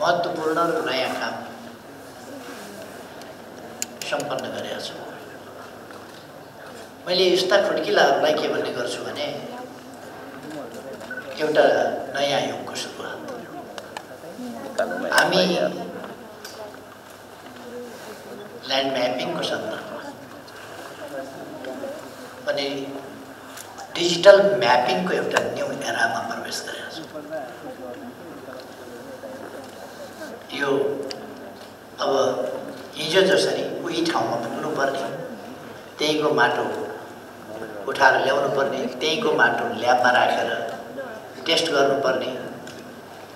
महत्त्वपूर्ण र नयाँ काम सम्पन्न गरेका छु। मैले यस्ता खुड्किलाहरूलाई के भन्ने गर्छु भने एउटा नयाँ युगको सुरुवात। हामी ल्यान्ड म्यापिङको सन्दर्भमा अनि डिजिटल म्यापिङको एउटा न्यू एरामा प्रवेश गरेका छौँ। यो अब हिजो जसरी उही ठाउँमा पुग्नुपर्ने, त्यहीँको माटो उठाएर ल्याउनु पर्ने, त्यहीँको माटो ल्याबमा राखेर टेस्ट गर्नुपर्ने,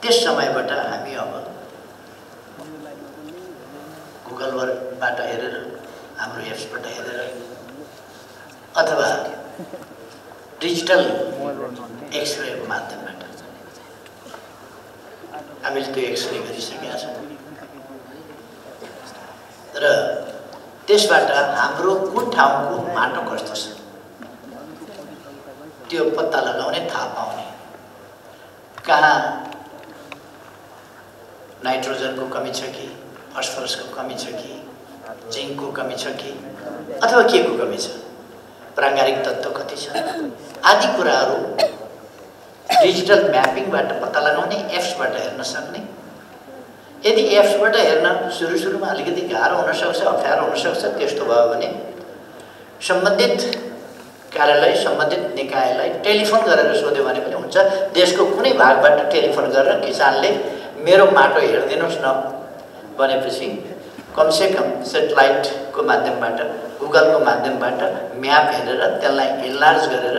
त्यस समयबाट हामी अब गुगलबाट हेरेर, हाम्रो एप्सबाट हेरेर अथवा डिजिटल एक्सरेको माध्यमबाट हामीले त्यो एक्सरे गरिसकेका छौँ र त्यसबाट हाम्रो कुन ठाउँको माटो कस्तो छ त्यो पत्ता लगाउने, थाहा पाउने, कहाँ नाइट्रोजनको कमी छ कि, फस्फरसको कमी छ कि, जिङ्कको कमी छ कि, अथवा के को कमी छ, प्राङ्गारिक तत्त्व कति छ आदि कुराहरू डिजिटल म्यापिङबाट पत्ता लगाउने, एप्सबाट हेर्न सक्ने। यदि एप्सबाट हेर्न सुरुमा अलिकति गाह्रो हुनसक्छ, अप्ठ्यारो हुनसक्छ, त्यस्तो भयो भने सम्बन्धित कार्यालय, सम्बन्धित निकायलाई टेलिफोन गरेर सोध्यो भने पनि हुन्छ। देशको कुनै भागबाट टेलिफोन गरेर किसानले मेरो माटो हेरिदिनुहोस् न भनेपछि कमसेकम सेटेलाइटको माध्यमबाट, गुगलको माध्यमबाट म्याप हेरेर त्यसलाई इन्लार्ज गरेर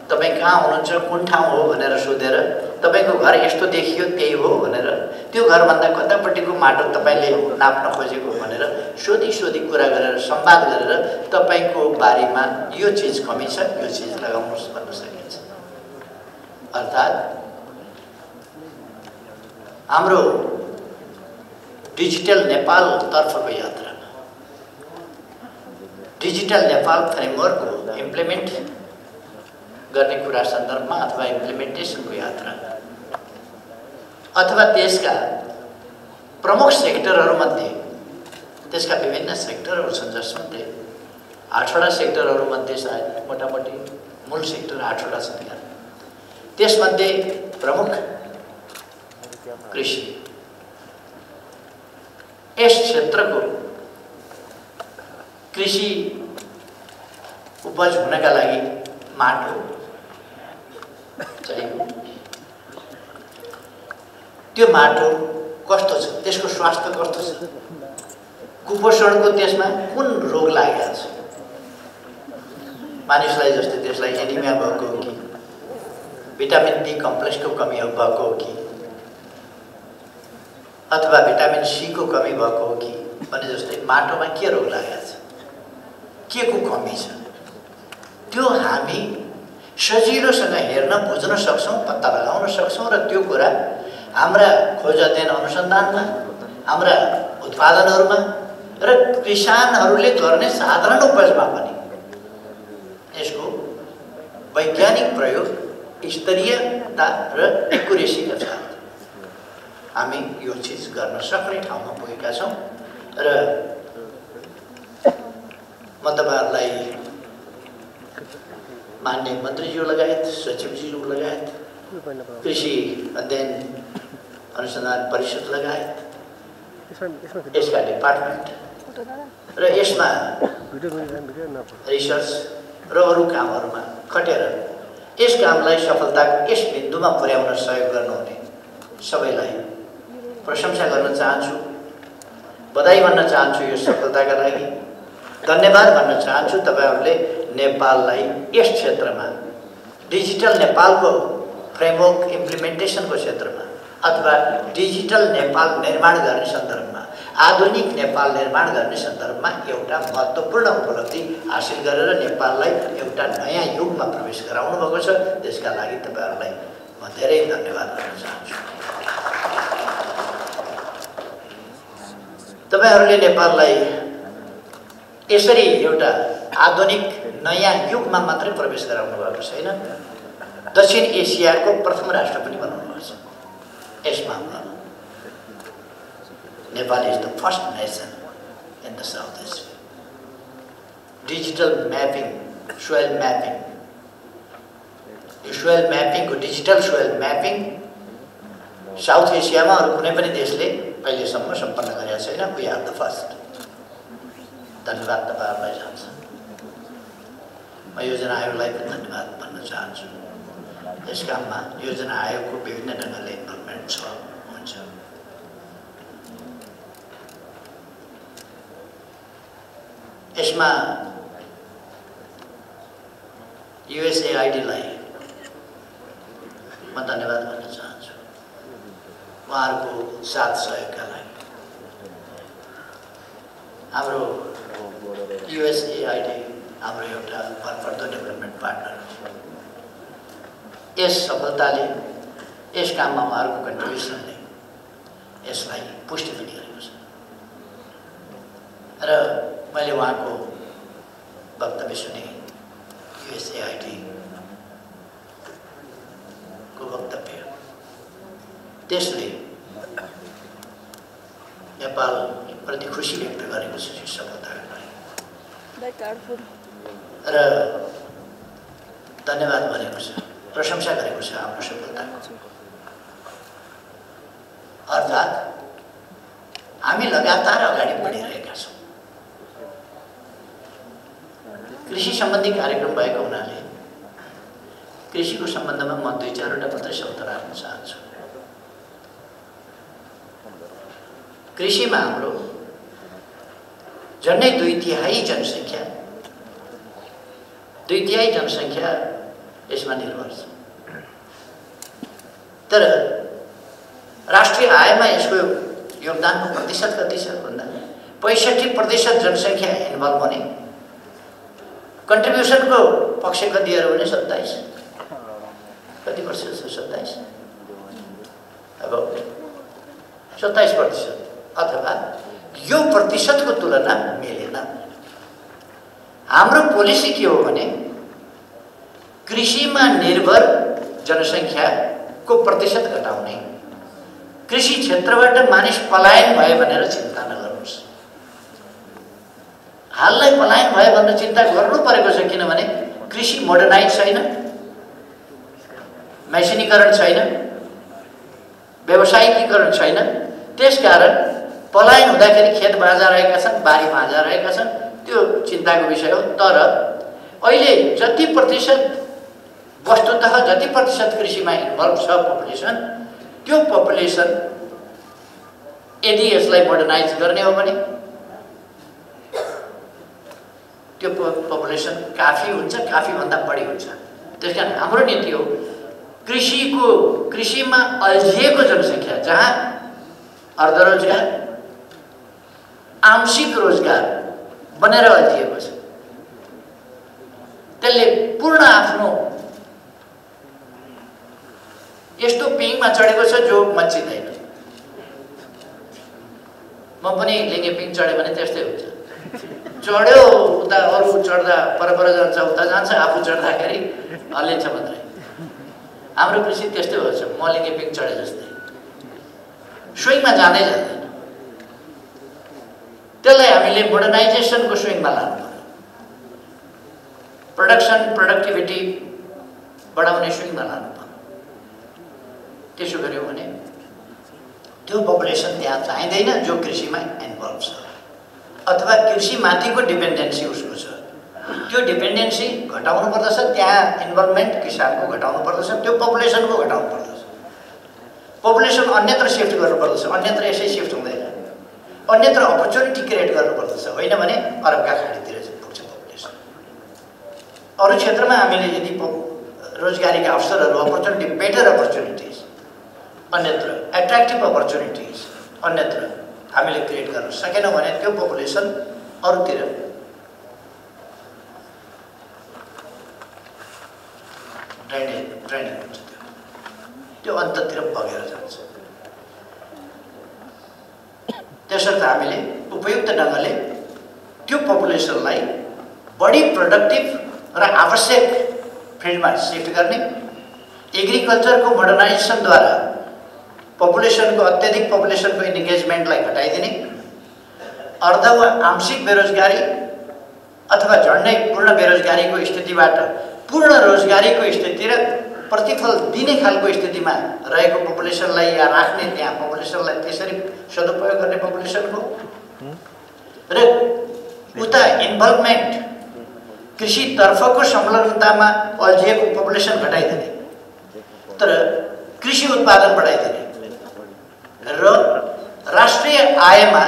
तपाईँ कहाँ हुनुहुन्छ, कुन ठाउँ हो भनेर सोधेर तपाईँको घर यस्तो देखियो त्यही हो भनेर, त्यो घरभन्दा कतापट्टिको माटो तपाईँले नाप्न खोजेको भनेर सोधी कुरा गरेर, संवाद गरेर तपाईँको बारीमा यो चिज कमी छ, यो चिज लगाउनुहोस् भन्न सकिन्छ। अर्थात् हाम्रो डिजिटल नेपाल तर्फको यात्रामा, डिजिटल नेपाल फ्रेमवर्कको इम्प्लिमेन्ट गर्ने कुरा सन्दर्भमा अथवा इम्प्लिमेन्टेसनको यात्रा अथवा त्यसका प्रमुख सेक्टरहरूमध्ये, त्यसका विभिन्न सेक्टरहरू छन् जसमध्ये 8वटा सेक्टरहरूमध्ये सायद मोटामोटी मूल सेक्टर 8वटा छन्। त्यसमध्ये प्रमुख कृषि, यस क्षेत्रको कृषि उपज हुनका लागि माटो चाहियो। त्यो माटो कस्तो छ, त्यसको स्वास्थ्य कस्तो छ, कुपोषणको त्यसमा कुन रोग लागेको छ, मानिसलाई जस्तै त्यसलाई एनिमिया भएको हो कि, भिटामिन डी कम्प्लेक्सको कमी भएको हो कि, अथवा भिटामिन सी को कमी भएको हो कि भने जस्तै माटोमा के रोग लागेको छ, के को कमी छ, त्यो हामी सजिलोसँग हेर्न बुझ्न सक्छौँ, पत्ता लगाउन सक्छौँ र त्यो कुरा हाम्रा खोज अध्ययन अनुसन्धानमा, हाम्रा उत्पादनहरूमा र किसानहरूले गर्ने साधारण उपजमा पनि यसको वैज्ञानिक प्रयोग, स्तरीयता र एक्युरेसीका साथ हामी यो चिज गर्न सक्ने ठाउँमा पुगेका छौँ। र म तपाईहरुलाई मान्य मन्त्रीज्यू लगायत, सचिवज्यू लगायत, कृषि अध्ययन अनुसन्धान परिषद लगायत यसका डिपार्टमेन्ट र यसमा रिसर्च र अरू कामहरूमा खटेर यस कामलाई सफलताको यस बिन्दुमा पुर्याउन सहयोग गर्नुहुने सबैलाई प्रशंसा गर्न चाहन्छु, बधाई भन्न चाहन्छु यो सफलताका लागि, धन्यवाद भन्न चाहन्छु। तपाईहरुले नेपाललाई यस क्षेत्रमा डिजिटल नेपालको फ्रेमवर्क इम्प्लिमेन्टेसनको क्षेत्रमा अथवा डिजिटल नेपाल निर्माण गर्ने सन्दर्भमा, आधुनिक नेपाल निर्माण गर्ने सन्दर्भमा एउटा महत्त्वपूर्ण उपलब्धि हासिल गरेर नेपाललाई एउटा नयाँ युगमा प्रवेश गराउनु भएको छ। त्यसका लागि तपाईहरुलाई म धेरै धन्यवाद दिन चाहन्छु। तपाईहरुले नेपाललाई यसरी एउटा आधुनिक नयाँ युगमा मात्रै प्रवेश गराउनु भएको छैन, दक्षिण एसियाको प्रथम राष्ट्र पनि बनाउनु भएको छ। यस मामलामा Nepal is the first nation in the Southeast. Digital mapping, soil mapping. Soil म्यापिङको डिजिटल सोयल म्यापिङ साउथ एसियामा अरू कुनै पनि देशले अहिलेसम्म सम्पन्न गरेका छैन। We are the first. धन्यवाद तपाईहरुलाई जान्छ। म योजना आयोगलाई पनि धन्यवाद भन्न चाहन्छु। यस काममा योजना आयोगको विभिन्न ढङ्गले इन्भल्भमेन्ट छ हुन्छ। यसमा USAID लाई म धन्यवाद भन्न चाहन्छु उहाँहरूको साथ सहयोगका लागि। हाम्रो USAID हाम्रो एउटा भरपर्दो डेभलपमेन्ट पार्टनर हो। यस सफलताले यस काममा उहाँहरूको कन्ट्रिब्युसनले यसलाई पुष्टि पनि गरेको छ र मैले उहाँको वक्तव्य सुने। USAID को वक्तव्य त्यसले नेपाल प्रति खुसी व्यक्त गरेको छ यो सफलताका लागि र धन्यवाद भनेको छ, प्रशंसा गरेको छ हाम्रो सफलताको। अर्थात् हामी लगातार अगाडि बढिरहेका छौँ। कृषि सम्बन्धी कार्यक्रम भएको हुनाले कृषिको सम्बन्धमा म 2-4 वटा मात्रै शब्द राख्न चाहन्छु। कृषिमा हाम्रो झन्डै 2/3 जनसङ्ख्या यसमा निर्भर छ। तर राष्ट्रिय आयमा यसको योगदानको प्रतिशत कति छ भन्दा 65% जनसङ्ख्या इन्भल्भ हुने, कन्ट्रिब्युसनको पक्ष कति हेर्यो भने 27 कति प्रतिशत छ 27 अब 27% अथवा यो प्रतिशतको तुलना मिलेन। हाम्रो पोलिसी के हो भने कृषिमा निर्भर जनसङ्ख्याको प्रतिशत घटाउने, कृषि क्षेत्रबाट मानिस पलायन भयो भनेर चिन्ता नगर्नुहोस्। हाललाई पलायन भयो भनेर चिन्ता गर्नु परेको छ किनभने कृषि मोडर्नाइज छैन, मेसिनीकरण छैन, व्यावसायिकीकरण छैन। त्यसकारण पलायन हुँदाखेरि खेत बाजा रहेका छन्, बारी बाजा रहेका छन्, त्यो चिन्ताको विषय हो। तर अहिले जति प्रतिशत वस्तुतः जति प्रतिशत कृषिमा इन्भल्भ छ पपुलेसन, त्यो पपुलेसन यदि यसलाई मोडर्नाइज गर्ने हो भने त्यो पपुलेसन काफी हुन्छ, काफी भन्दा बढी हुन्छ। त्यसकारण हाम्रो नीति हो कृषिमा अल्झिएको जनसङ्ख्या जहाँ अर्धरोजगार आंशिक रोजगार बनेर अल्झिएको छ त्यसले पूर्ण आफ्नो यस्तो पिङमा चढेको छ जो मच्चिँदैन। म पनि लिङ्गे पिङ चढ्यो भने त्यस्तै हुन्छ। चढ्यो उता अरू चढ्दा परपर जान्छ, उता जान्छ, आफू चढ्दाखेरि हल्लिन्छ मात्रै। हाम्रो कृषि त्यस्तै हुन्छ। म लिङ्गे पिङ चढे जस्तै स्विङमा जाँदै जाँदैन। त्यसलाई हामीले मोडर्नाइजेसनको स्विङमा लानु पर्यो। प्रोडक्सन प्रोडक्टिभिटी बढाउने स्विङमा लानु पर्यो। त्यसो गर्यो भने त्यो पपुलेसन त्यहाँ चाहिँदैन जो कृषिमा इन्भल्भ छ अथवा कृषिमाथिको डिपेन्डेन्सी उसको छ। त्यो डिपेन्डेन्सी घटाउनु पर्दछ, त्यहाँ इन्भल्भमेन्ट किसानको घटाउनु पर्दछ, त्यो पपुलेसनको घटाउनु पर्दछ। पपुलेसन अन्यत्र सिफ्ट गर्नुपर्दछ, अन्यत्र यसै सिफ्ट हुँदैन। अन्यत्र अपर्च्युनिटी क्रिएट गर्नुपर्दछ, होइन भने अरबका खाडीतिर पुग्छ पपुलेसन। अरू क्षेत्रमा हामीले यदि रोजगारीका अवसरहरू अपर्च्युनिटी, बेटर अपर्च्युनिटिज अन्यत्र, एट्र्याक्टिभ अपर्च्युनिटिज अन्यत्र हामीले क्रिएट गर्न सकेनौँ भने त्यो पपुलेसन अरूतिर ड्रेनिङ हुन्छ, त्यो अन्ततिर बगेर जान्छ। त्यसर्थ हामीले उपयुक्त ढङ्गले त्यो पपुलेसनलाई बढी प्रोडक्टिभ र आवश्यक फिल्डमा सिफ्ट गर्ने, एग्रिकल्चरको मोडर्नाइजेसनद्वारा पपुलेसनको अत्यधिक पपुलेसनको इन्गेजमेन्टलाई घटाइदिने, अर्ध वा आंशिक बेरोजगारी अथवा झन्डै पूर्ण बेरोजगारीको स्थितिबाट पूर्ण रोजगारीको स्थिति र प्रतिफल दिने खालको स्थितिमा रहेको पपुलेसनलाई या राख्ने, त्यहाँ पपुलेसनलाई त्यसरी सदुपयोग गर्ने पपुलेसनको र उता इन्भल्भमेन्ट कृषितर्फको संलग्नतामा अल्झिएको पपुलेसन घटाइदिने तर कृषि उत्पादन बढाइदिने र राष्ट्रिय आयमा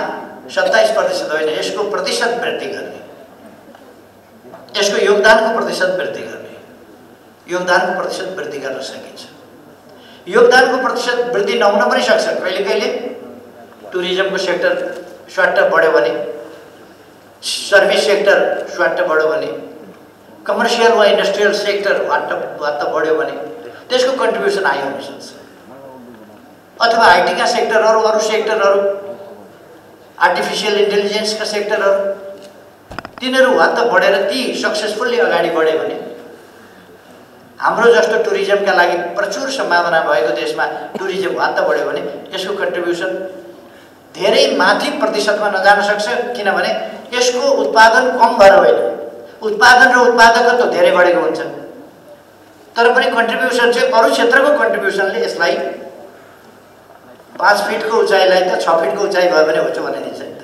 27% होइन यसको प्रतिशत वृद्धि गर्ने, यसको योगदानको प्रतिशत वृद्धि गर्ने, योगदानको प्रतिशत वृद्धि गर्न सकिन्छ। योगदानको प्रतिशत वृद्धि नहुन पनि सक्छ। कहिले कहिले टुरिज्मको सेक्टर स्वाट्ट बढ्यो भने, सर्भिस सेक्टर स्वाट्ट बढ्यो भने, कमर्सियल वा इन्डस्ट्रियल सेक्टर वाट्ट बढ्यो भने त्यसको कन्ट्रिब्युसन आइ हुन सक्छ। अथवा आइटीका सेक्टरहरू, अरू सेक्टरहरू, आर्टिफिसियल इन्टेलिजेन्सका सेक्टरहरू, तिनीहरू वात्त बढेर ती सक्सेसफुल्ली अगाडि बढ्यो भने हाम्रो जस्तो टुरिज्मका लागि प्रचुर सम्भावना भएको देशमा टुरिज्म वात्त बढ्यो भने यसको कन्ट्रिब्युसन धेरै माथि प्रतिशतमा नजान सक्छ। किनभने यसको उत्पादन कम भएर होइन, उत्पादन र उत्पादकत्व धेरै बढेको हुन्छ, तर पनि कन्ट्रिब्युसन चाहिँ अरू क्षेत्रको कन्ट्रिब्युसनले यसलाई 5 फिटको उचाइलाई त 6 फिटको उचाइ भयो भने हुन्छ भनिदिन्छ नि त।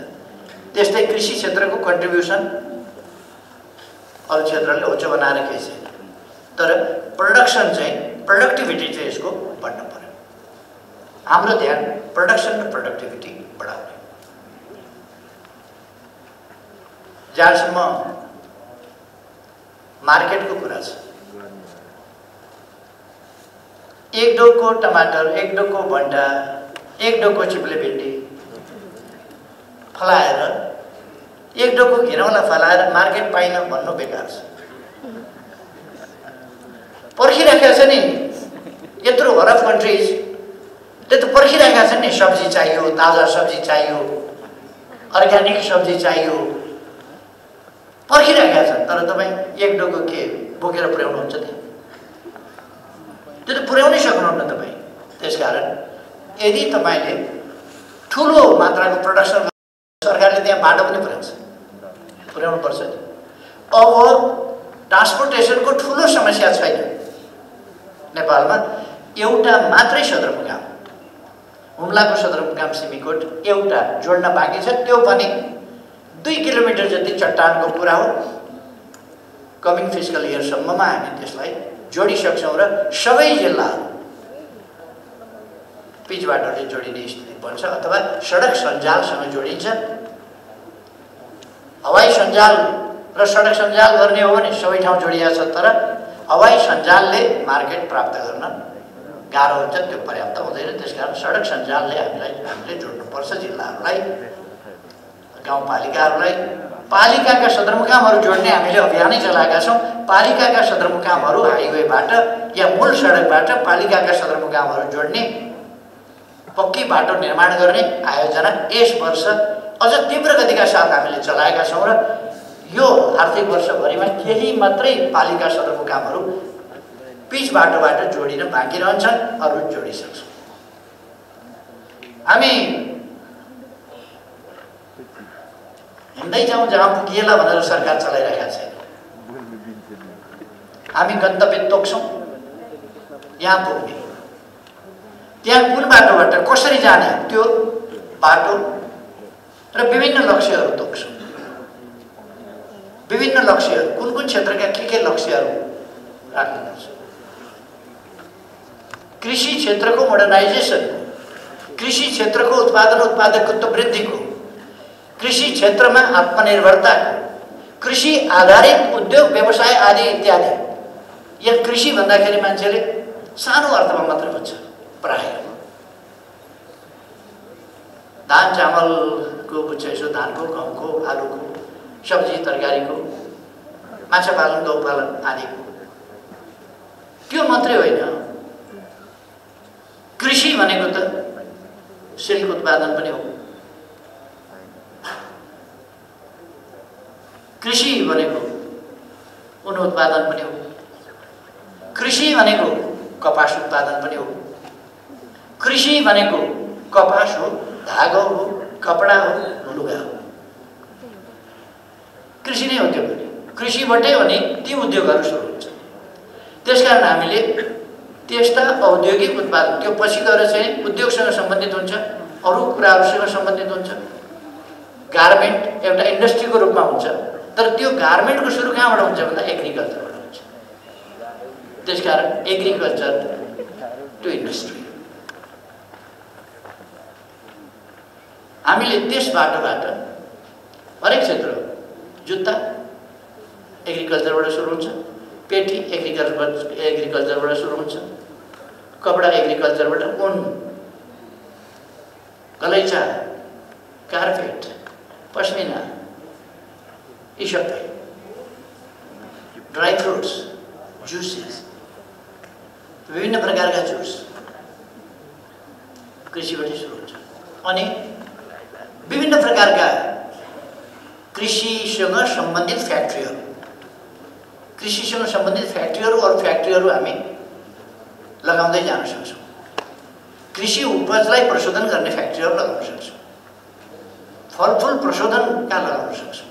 त्यस्तै कृषि क्षेत्रको कन्ट्रिब्युसन अरू क्षेत्रले उच्च बनाएर केही छैन, तर प्रोडक्सन चाहिँ, प्रोडक्टिभिटी चाहिँ यसको बढ्नु पर्यो। हाम्रो ध्यान प्रोडक्सन र प्रोडक्टिभिटी बढाउने। जहाँसम्म मार्केटको कुरा छ, एक डोको टमाटर, एक डोको भण्डा, एक डोको चिप्ले भिन्डी फलाएर, एक डोको घिरौँला फलाएर मार्केट पाइन भन्नु बेकार छ। पर्खिराखेका छ नि यत्रो अरब कन्ट्रिजले त पर्खिराखेका छन् नि, सब्जी चाहियो, ताजा सब्जी चाहियो, अर्ग्यानिक सब्जी चाहियो, पर्खिराखेका छन्। तर तपाईँ एक डोको के बोकेर पुर्याउनुहुन्छ त्यहाँ? त्यो त पुर्याउनै सक्नुहुन्न तपाईँ। त्यसकारण यदि तपाईँले ठुलो मात्राको प्रोडक्सन, सरकारले त्यहाँ बाटो पनि पुर्याउनु पर्छ नि। अब ट्रान्सपोर्टेसनको ठुलो समस्या छैन नेपालमा। एउटा मात्रै सदरमुकाम, हुम्लाको सदरमुकाम सिमीकोट एउटा जोड्न बाँकी छ, त्यो पनि 2 किलोमिटर जति चट्टानको कुरा हो। कमिङ फिस्कल इयरसम्ममा हामी त्यसलाई जोडिसक्छौँ र सबै जिल्लाहरू पिच बाटोले जोडिने स्थिति बन्छ अथवा सडक सञ्जालसँग जोडिन्छ। हवाई सञ्जाल र सडक सञ्जाल गर्ने हो भने सबै ठाउँ जोडिएको छ, तर हवाई सञ्जालले मार्केट प्राप्त गर्न गाह्रो हुन्छ, त्यो पर्याप्त हुँदैन। त्यसकारण सडक सञ्जालले हामीले जोड्नुपर्छ जिल्लाहरूलाई, गाउँपालिकाहरूलाई। पालिकाका सदरमुकामहरू जोड्ने हामीले अभियानै चलाएका छौँ। पालिकाका सदरमुकामहरू हाइवेबाट या मूल सडकबाट पालिकाका सदरमुकामहरू जोड्ने पक्की बाटो निर्माण गर्ने आयोजना यस वर्ष अझ तीव्र गतिका साथ हामीले चलाएका छौँ र यो आर्थिक वर्षभरिमा केही मात्रै पालिका सदरमुकामहरू पिच बाटोबाट जोडिन बाँकी रहन्छन्, अरू जोडिसक्छौँ। हामी हिँड्दै जाउँ जहाँ पुगिएला भनेर सरकार चलाइरहेका छैन। हामी गन्तव्य तोक्छौँ, यहाँ पुग्ने, त्यहाँ कुन बाटोबाट कसरी जाने त्यो बाटो र विभिन्न लक्ष्यहरू तोक्छौँ। विभिन्न लक्ष्यहरू, कुन कुन क्षेत्रका के लक्ष्यहरू राख्नुपर्छ। कृषि क्षेत्रको मोडर्नाइजेसन, कृषि क्षेत्रको उत्पादकत्व वृद्धिको, कृषि क्षेत्रमा आत्मनिर्भरताको, कृषि आधारित उद्योग व्यवसाय आदि इत्यादि। यहाँ कृषि भन्दाखेरि मान्छेले सानो अर्थमा मात्र बुझ्छ प्रायः। धान चामलको बुझ्छ, यसो धानको, गहुँको, आलुको, सब्जी तरकारीको, माछा पालन, गौ पालन आदिको। त्यो मात्रै होइन, कृषि भनेको त सिल्क उत्पादन पनि हो, कृषि भनेको उन उत्पादन पनि हो, कृषि भनेको कपास उत्पादन पनि हो, कृषि भनेको कपास हो, धागो हो, कपडा हो, लुगा हो। कृषि नै हो त्यो पनि। कृषिबाटै अनि ती उद्योगहरू सुरु हुन्छ। त्यसकारण हामीले त्यस्ता औद्योगिक उत्पादन, त्यो पछि गएर चाहिँ उद्योगसँग सम्बन्धित हुन्छ, अरू कुराहरूसँग सम्बन्धित हुन्छ। गार्मेन्ट एउटा इन्डस्ट्रीको रूपमा हुन्छ, तर त्यो गार्मेन्टको सुरु कहाँबाट हुन्छ भन्दा एग्रिकल्चरबाट हुन्छ। त्यसकारण एग्रिकल्चर टु इन्डस्ट्री। हामीले त्यस बाटोबाट हरेक क्षेत्र, जुत्ता एग्रिकल्चरबाट सुरु हुन्छ, पेटी एग्रिकल्चरबाट सुरु हुन्छ, कपडा एग्रिकल्चरबाट, ऊन, गलैँचा, कार्पेट, पश्मिना, यी सबै, ड्राई फ्रुट्स, जुसेस, विभिन्न प्रकारका जुस कृषिबाट सुरु हुन्छ। अनि विभिन्न प्रकारका कृषिसँग सम्बन्धित फ्याक्ट्रीहरू, कृषिसँग सम्बन्धित फ्याक्ट्रीहरू, अरू फ्याक्ट्रीहरू हामी लगाउँदै जान सक्छौँ। कृषि उपजलाई प्रशोधन गर्ने फ्याक्ट्रीहरू लगाउन सक्छौँ। फलफुल प्रशोधन कहाँ लगाउन सक्छौँ।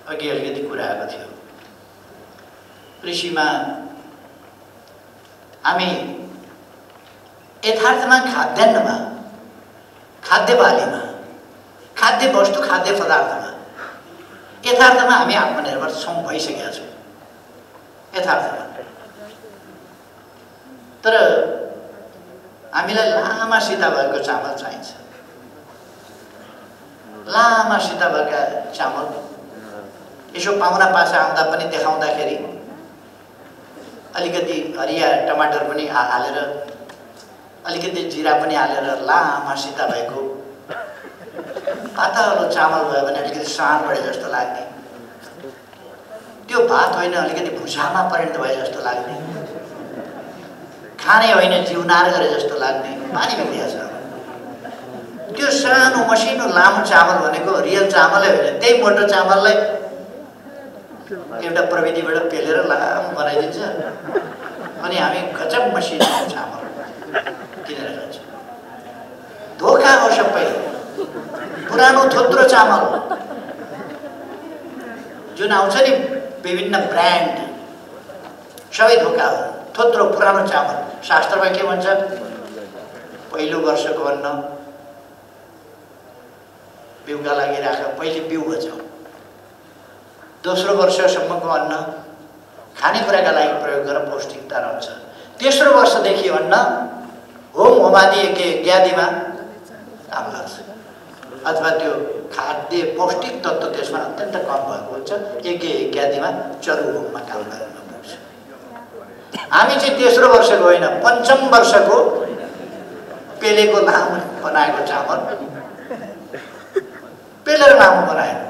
अघि अलिकति कुरा आएको थियो, कृषिमा हामी यथार्थमा खाद्यान्नमा, खाद्य बालीमा, खाद्य वस्तु, खाद्य पदार्थमा यथार्थमा हामी आत्मनिर्भर छौँ, भइसकेका छौँ यथार्थमा। तर हामीलाई लामा सिधा भएको चामल चाहिन्छ। लामा सिधा भएका चामल यसो पाहुना पासा आउँदा पनि देखाउँदाखेरि अलिकति हरिया टमाटर पनि हालेर, अलिकति जिरा पनि हालेर लामा सिधा भएको पातलो चामल भयो भने अलिकति सान बढे जस्तो लाग्ने, त्यो भात होइन अलिकति भुसामा परिणत भए जस्तो लाग्ने, खाने होइन जिउनार गरे जस्तो लाग्ने, पानी मिलिरहेछ। त्यो सानो मसिनो लामो चामल भनेको रियल चामलै होइन, त्यही मोटो चामललाई एउटा प्रविधिबाट पेलेर लामो बनाइदिन्छ अनि हामी गजब मसिनो चामल किनेर खान्छौँ। धोका हो सबै। पुरानो थोत्रो चामल जुन आउँछ नि विभिन्न ब्रान्ड, सबै धोका हो। थोत्रो पुरानो चामल। शास्त्रमा के भन्छ? पहिलो वर्षको अन्न बिउका लागि राख, पहिले बिउ बचाऊ। दोस्रो वर्षसम्मको अन्न खानेकुराका लागि प्रयोग गर, पौष्टिकता रहन्छ। तेस्रो वर्षदेखि अन्न होम होमादि इत्यादिमा काम लाग्छ, अथवा त्यो खाद्य पौष्टिक तत्त्व त्यसमा अत्यन्त कम भएको हुन्छ, इत्यादिमा चरु होममा काम गर्न पुग्छ। हामी चाहिँ तेस्रो वर्षको होइन, पञ्चम वर्षको पेलेको लामो बनाएको चामल पेलेर लामो बनाएको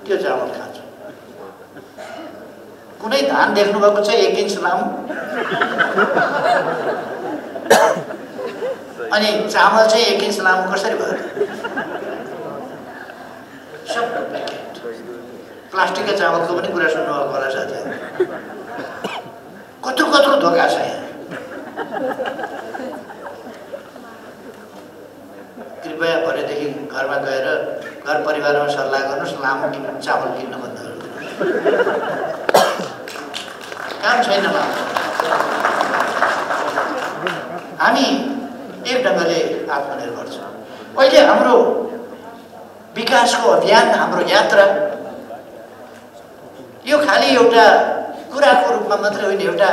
त्यो चामल खान्छौँ। कुनै धान देख्नुभएको छ 1 इन्च लामो? अनि चामल चाहिँ 1 इन्च लामो कसरी भयो? सब प्याकेट। प्लास्टिकका चामलको पनि कुरा सुन्नुभएको होला साथीहरू। कत्रो कत्रो धोका छ यहाँ। कृपया भरेदेखि घरमा गएर घर परिवारमा सल्लाह गर्नुहोस्, लामो चामल किन्न बन्द गर्नुहोस्। काम छैन लामो। हामी एक ढङ्गले आत्मनिर्भर छौँ। अहिले हाम्रो विकासको अभियान, हाम्रो यात्रा यो खालि एउटा कुराको रूपमा मात्रै होइन, एउटा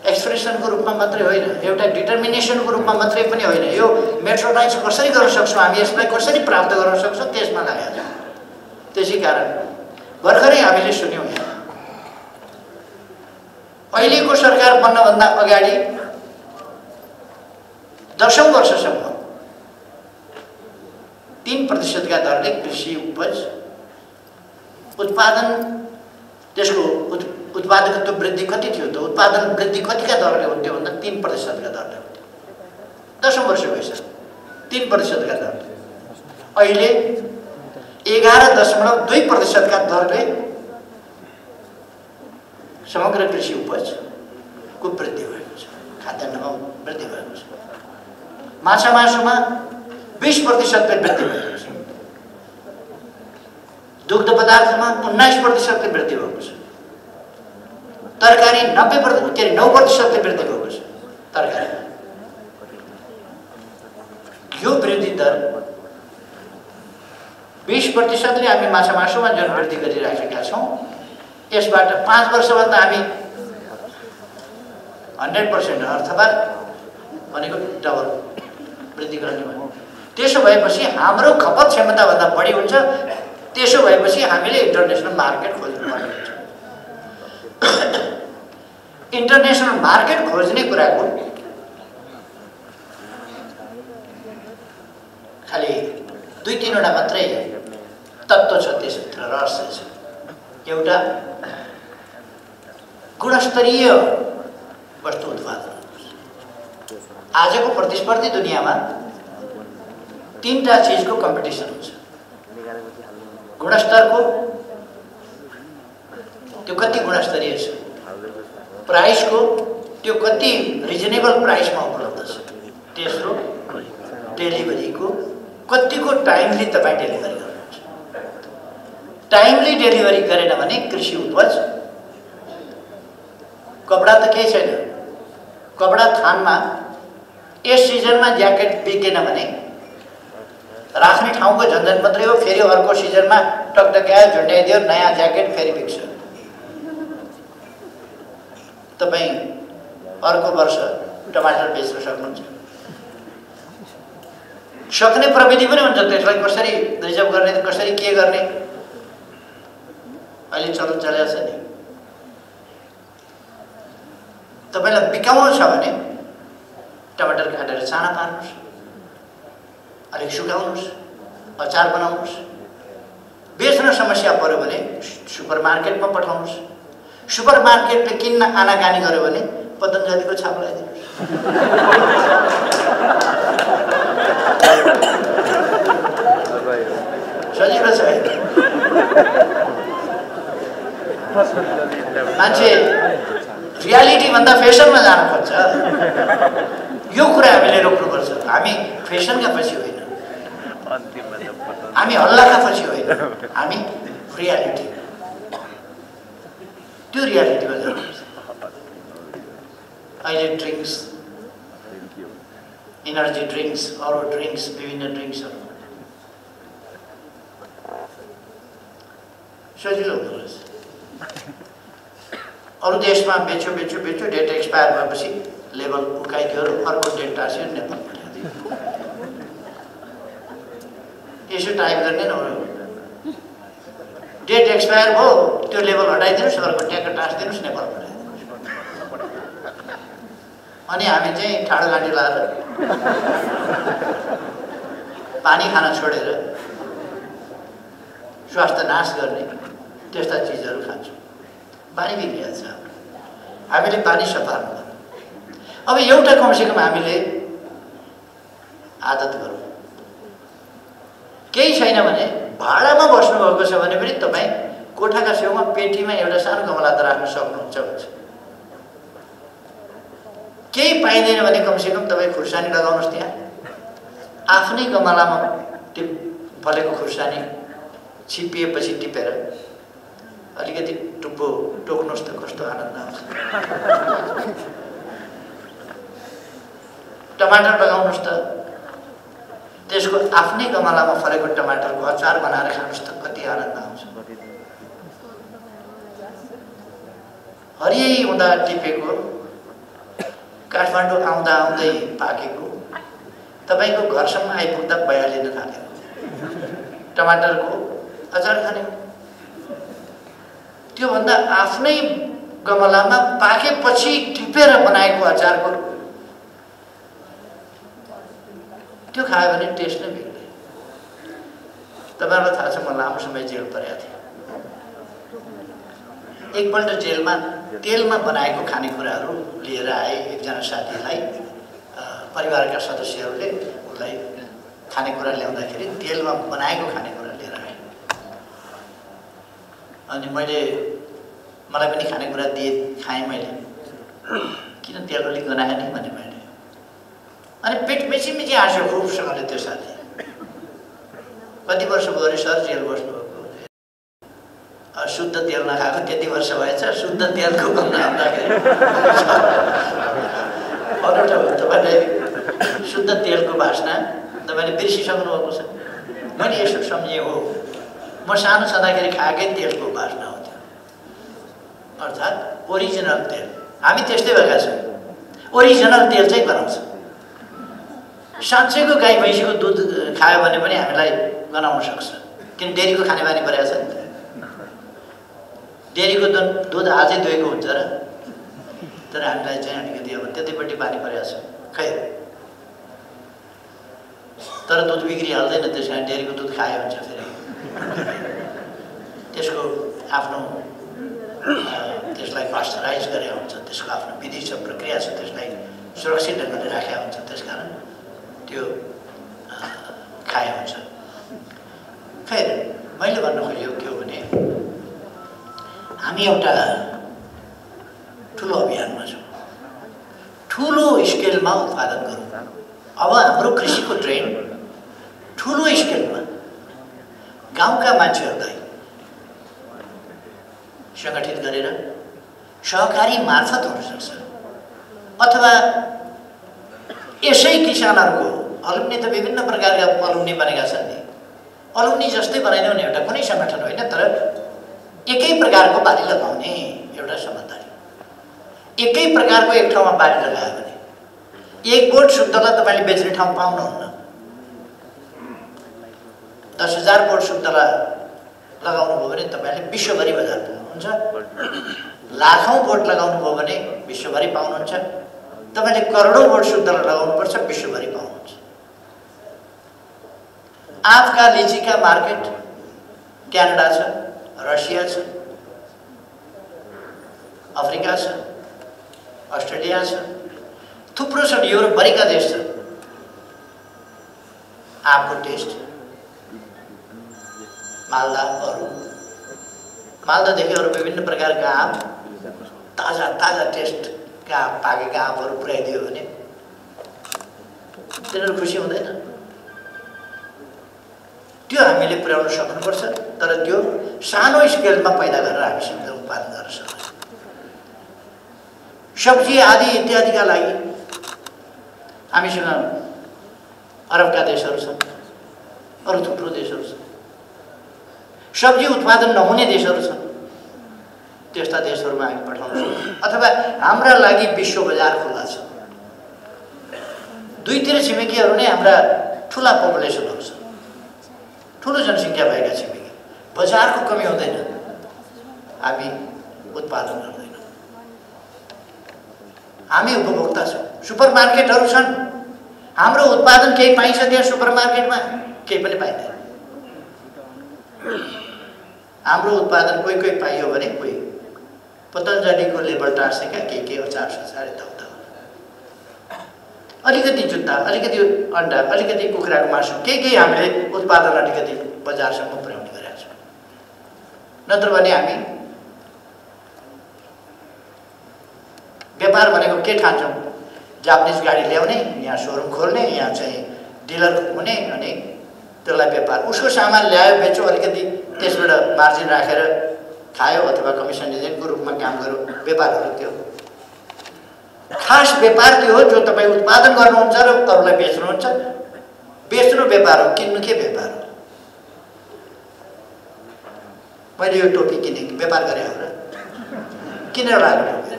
एक्सप्रेसनको रूपमा मात्रै होइन, एउटा डिटर्मिनेसनको रूपमा मात्रै पनि होइन। यो मेट्रोलाइज कसरी गर्न सक्छौँ, हामी यसलाई कसरी प्राप्त गर्न सक्छौँ, त्यसमा लागेको छ। त्यसै कारण भर्खरै हामीले सुन्यौँ यहाँ, अहिलेको सरकार बन्नभन्दा अगाडि 10औं वर्षसम्म 3% का दरले कृषि उपज उत्पादन, त्यसको उत्पादकत्व वृद्धि कति थियो त? उत्पादन वृद्धि कतिका दरले हुन्थ्यो भन्दा 3% का दरले हुन्थ्यो। 10औं वर्ष भइसक्यो 3% का दरले। अहिले 11.2% का दरले समग्र कृषि उपज को वृद्धि भएको छ, खाद्यान्नमा वृद्धि भएको छ। माछा मासुमा 20% वृद्धि भएको छ, दुग्ध पदार्थमा 19% वृद्धि भएको छ, तरकारी 9% वृद्धि भएको छ तरकारीमा। यो वृद्धि दर 20%ले हामी माछा मासुमा जुन वृद्धि गरिराखेका छौँ, यसबाट 5 वर्षभन्दा हामी 100% अथवा भनेको डबल वृद्धि गर्ने भयो। त्यसो भएपछि हाम्रो खपत क्षमताभन्दा बढी हुन्छ। त्यसो भएपछि हामीले इन्टरनेसनल मार्केट खोज्नुपर्ने हुन्छ। इन्टरनेसनल मार्केट खोज्ने कुराको खालि 2-3वटा मात्रै तत्त्व छ, त्यसभित्र रहस्य छ। एउटा गुणस्तरीय वस्तु उत्पादन। आजको प्रतिस्पर्धी दुनियाँमा 3टा चिजको कम्पिटिसन हुन्छ। गुणस्तरको, त्यो कति गुणस्तरीय छ, प्राइसको, त्यो कति रिजनेबल प्राइसमा उपलब्ध छ, तेस्रो डेलिभरीको, कतिको टाइमली तपाईँ डेलिभरी गर्नुहुन्छ। टाइमली डेलिभरी गरेन भने कृषि उपज, कपडा त केही छैन, कपडा थानमा यस सिजनमा ज्याकेट बिकेन भने राख्ने ठाउँको झन्झट मात्रै हो। फेरि अर्को सिजनमा टकटक्यायो, झुन्ड्याइदियो, नयाँ ज्याकेट फेरि बिक्छ। तपाईँ अर्को वर्ष टमाटर बेच्न सक्नुहुन्छ। सक्ने प्रविधि पनि हुन्छ, त्यसलाई कसरी रिजर्भ गर्ने, कसरी के गर्ने अहिले चलन चलेको छ नि। तपाईलाई बिकाउनु छ भने टमाटर काटेर चाना पार्नुहोस्, अलिक सुकाउनुहोस्, अचार बनाउनुहोस्। बेच्न समस्या पर्यो भने सुपरमार्केटमा पठाउनुहोस्। सुपरमार्केटले किन्न आनाकानी गर्यो भने पतञ्जलिको छाप लगाइदिनुहोस्। सजिलो छ। मान्छे रियालिटी भन्दा फेसनमा जान खोज्छ। यो कुरा हामीले रोक्नुपर्छ। हामी फेसनका पछि होइन, हामी हल्लाका पछि होइन, हामी रियालिटी, त्यो रियालिटीमा जानुपर्छ। अहिले ड्रिङ्क्स, इनर्जी ड्रिङ्क्स, अरू ड्रिङ्क्स, विभिन्न ड्रिङ्क्सहरू सजिलो हुँदो रहेछ। अरू देशमा बेच्यो, डेट एक्सपायर भएपछि लेबल उकाइदियो, अर्को डेट टाँस्यो, नेपाल पठाइदियो। यसो टाइप गर्ने न, डेट एक्सपायर भयो, त्यो लेबल हटाइदिनुहोस्, अर्को ट्याक्क टाँसिदिनुहोस्, नेपाल पठाइदिनुहोस्। अनि हामी चाहिँ ठाडो घाँटी लाएर पानी खान छोडेर स्वास्थ्य नाश गर्ने त्यस्ता चिजहरू खान्छौँ। पानी बिग्रिहाल्छ। हामीले पानी सफा गर्नु। अब एउटा कमसेकम हामीले आदत गरौँ। केही छैन भने भाडामा बस्नुभएको छ भने पनि तपाईँ कोठाका छेउमा पेटीमा एउटा सानो गमला त राख्न सक्नुहुन्छ भन्छ। केही पाइँदैन भने कमसेकम तपाईँ खुर्सानी लगाउनुहोस् त्यहाँ। आफ्नै गमलामा त्यो फलेको खुर्सानी छिपिएपछि टिपेर अलिकति टुप्पो टोक्नुहोस् त कस्तो आनन्द आउँछ। टमाटर लगाउनुहोस् त, त्यसको आफ्नै गमलामा फलेको टमाटरको अचार बनाएर खानुहोस् त कति आनन्द आउँछ। हरियै हुँदा टिपेको, काठमाडौँ आउँदा आउँदै पाकेको, तपाईँको घरसम्म आइपुग्दा बयालिन थालेको टमाटरको अचार खाने। त्योभन्दा आफ्नै गमलामा पाकेपछि टिपेर बनाएको अचारको त्यो खायो भने टेस्ट नै बिग्रियो। तपाईँहरूलाई थाहा छ, म लामो समय जेल परेको थिएँ। एकपल्ट जेलमा तेलमा बनाएको खानेकुराहरू लिएर आए एकजना साथीलाई। परिवारका सदस्यहरूले उसलाई खानेकुरा ल्याउँदाखेरि तेलमा बनाएको खानेकुरा लिएर आए। अनि मलाई पनि खानेकुरा दिए, खाएँ मैले। किन तेल अलिक गनाए नि भने मैले। अनि पेट मिची हाँस्यो खुबसँगले त्यो साथी। कति वर्ष भयो अरे सर जेल बस्नुभएको? शुद्ध तेल नखाएको त्यति वर्ष भएछ। शुद्ध तेलको गन्ध आउँदाखेरि अनौठो भयो। तपाईँले शुद्ध तेलको बास्ना तपाईँले बिर्सिसक्नु भएको छ। मैले यसो सम्झेँ हो, म सानो छँदाखेरि खाएकै तेलको बास्ना हुन्थ्यो, अर्थात् ओरिजिनल तेल। हामी त्यस्तै भएका छौँ, ओरिजिनल तेल चाहिँ बनाउँछ। साँच्चैको गाई भैँसीको दुध खायो भने पनि हामीलाई गनाउन सक्छ, किन डेरीको खाने बानी परेको छ नि त। डेरीको दुध आजै दुहेको हुन्छ र, तर हामीलाई चाहिँ अलिकति अब त्यतैपट्टि बानी परेको छ। खै तर दुध बिग्रिहाल्दैन, त्यस कारण डेरीको दुध खायो हुन्छ। फेरि त्यसको आफ्नो त्यसलाई पास्चराइज गरे हुन्छ, त्यसको आफ्नो विधि छ, प्रक्रिया छ, त्यसलाई सुरक्षित ढङ्गले राखेको हुन्छ, त्यसकारण त्यो खाए हुन्छ। खैर मैले भन्न खोजेको के हो भने हामी एउटा ठुलो अभियानमा छौँ, ठुलो स्केलमा उत्पादन गरौँ। अब हाम्रो कृषिको ट्रेन्ड ठुलो स्केलमा गाउँका मान्छेहरूलाई सङ्गठित गरेर सहकारी मार्फत हुन सक्छ, अथवा यसै किसानहरूको अलुम्नी त विभिन्न प्रकारका अलुम्नी बनेका छन् नि, अलुम्नी जस्तै बनाइदियो भने एउटा कुनै सङ्गठन होइन, तर एकै प्रकारको बाली लगाउने एउटा समझदारी। एकै प्रकारको एक ठाउँमा बाली लगायो भने 1 बोट शुद्धला तपाईँले बेच्ने ठाउँ पाउनुहुन्न। 10,000 बोट शुद्धला लगाउनु भयो भने तपाईँले विश्वभरि बजार पाउनुहुन्छ। लाखौँ बोट लगाउनु भयो भने विश्वभरि पाउनुहुन्छ। तपाईँले करोडौँ बोट शुद्धला लगाउनुपर्छ, विश्वभरि पाउनुहुन्छ। आँपका लिचीका मार्केट क्यानाडा छ, रसिया छ, अफ्रिका छ, अस्ट्रेलिया छ, थुप्रो छन्, युरोपभरिका देश छन्। आँपको टेस्ट मालदा, अरू मालदादेखि अरू विभिन्न प्रकारका आँप, ताजा ताजा टेस्टका पाकेका आँपहरू पुर्याइदियो भने तिनीहरू खुसी हुँदैन। त्यो हामीले पुर्याउन सक्नुपर्छ, तर त्यो सानो स्केलमा पैदा गरेर हामीसँग उत्पादन गर्न सक्छ। सब्जी आदि इत्यादिका लागि हामीसँग अरबका देशहरू छन्, अरू थुप्रो देशहरू छन्। सब्जी उत्पादन नहुने देशहरू छन्, त्यस्ता देशहरूमा हामी पठाउन सक्छौँ। अथवा हाम्रा लागि विश्व बजार खुल्ला छ। दुईतिर छिमेकीहरू नै हाम्रा ठुला पपुलेसनहरू छन्, ठुलो जनसङ्ख्या भएका छिमेकी, बजारको कमी हुँदैन, हामी उत्पादन गर्दैनौँ। हामी उपभोक्ता छौँ, सुपरमार्केटहरू छन्, हाम्रो उत्पादन केही पाइन्छ त्यहाँ सुपरमार्केटमा? केही पनि पाइँदैन। हाम्रो उत्पादन कोही कोही पाइयो भने कोही पतञ्जलीको लेबल टाँसेका के अचार सचार यताउता, अलिकति जुत्ता, अलिकति अन्डा, अलिकति कुखुराको मासु, केही हामीले उत्पादन अलिकति बजारसम्म पुर्याउने गरेका छौँ। नत्र भने हामी व्यापार भनेको के ठान्छौँ? जापानिज गाडी ल्याउने, यहाँ सोरुम खोल्ने, यहाँ चाहिँ डिलर हुने, अनि त्यसलाई व्यापार, उसको सामान ल्यायो बेच्यो, अलिकति त्यसबाट मार्जिन राखेर खायो अथवा कमिसन एजेन्टको रूपमा काम गर्यो, व्यापारहरू त्यो। खास व्यापार त्यो हो जो तपाईँ उत्पादन गर्नुहुन्छ र अरूलाई बेच्नुहुन्छ। बेच्नु व्यापार हो, किन्नु के व्यापार हो? मैले यो टोपी किने, व्यापार गरेँ हो र? किनेर लाग्यो टोपी,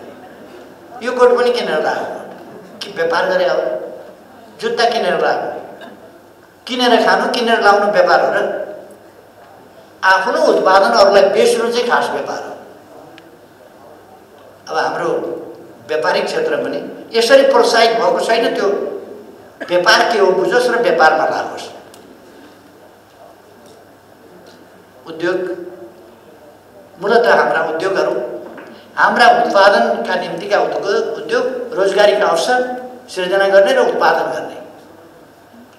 यो कोट पनि किनेर लाग्यो कि व्यापार गरे हो? जुत्ता किनेर लाग्यो, किनेर खानु, किनेर लाउनु व्यापार हो र? आफ्नो उत्पादन अरूलाई बेच्नु चाहिँ खास व्यापार हो। अब हाम्रो व्यापारिक क्षेत्र पनि यसरी प्रोत्साहित भएको छैन। त्यो व्यापार के हो बुझोस् र व्यापारमा लागोस्। उद्योग, मूलतः हाम्रा उद्योगहरू हाम्रा उत्पादनका निम्तिका उद्योग रोजगारीका अवसर सृजना गर्ने र उत्पादन गर्ने।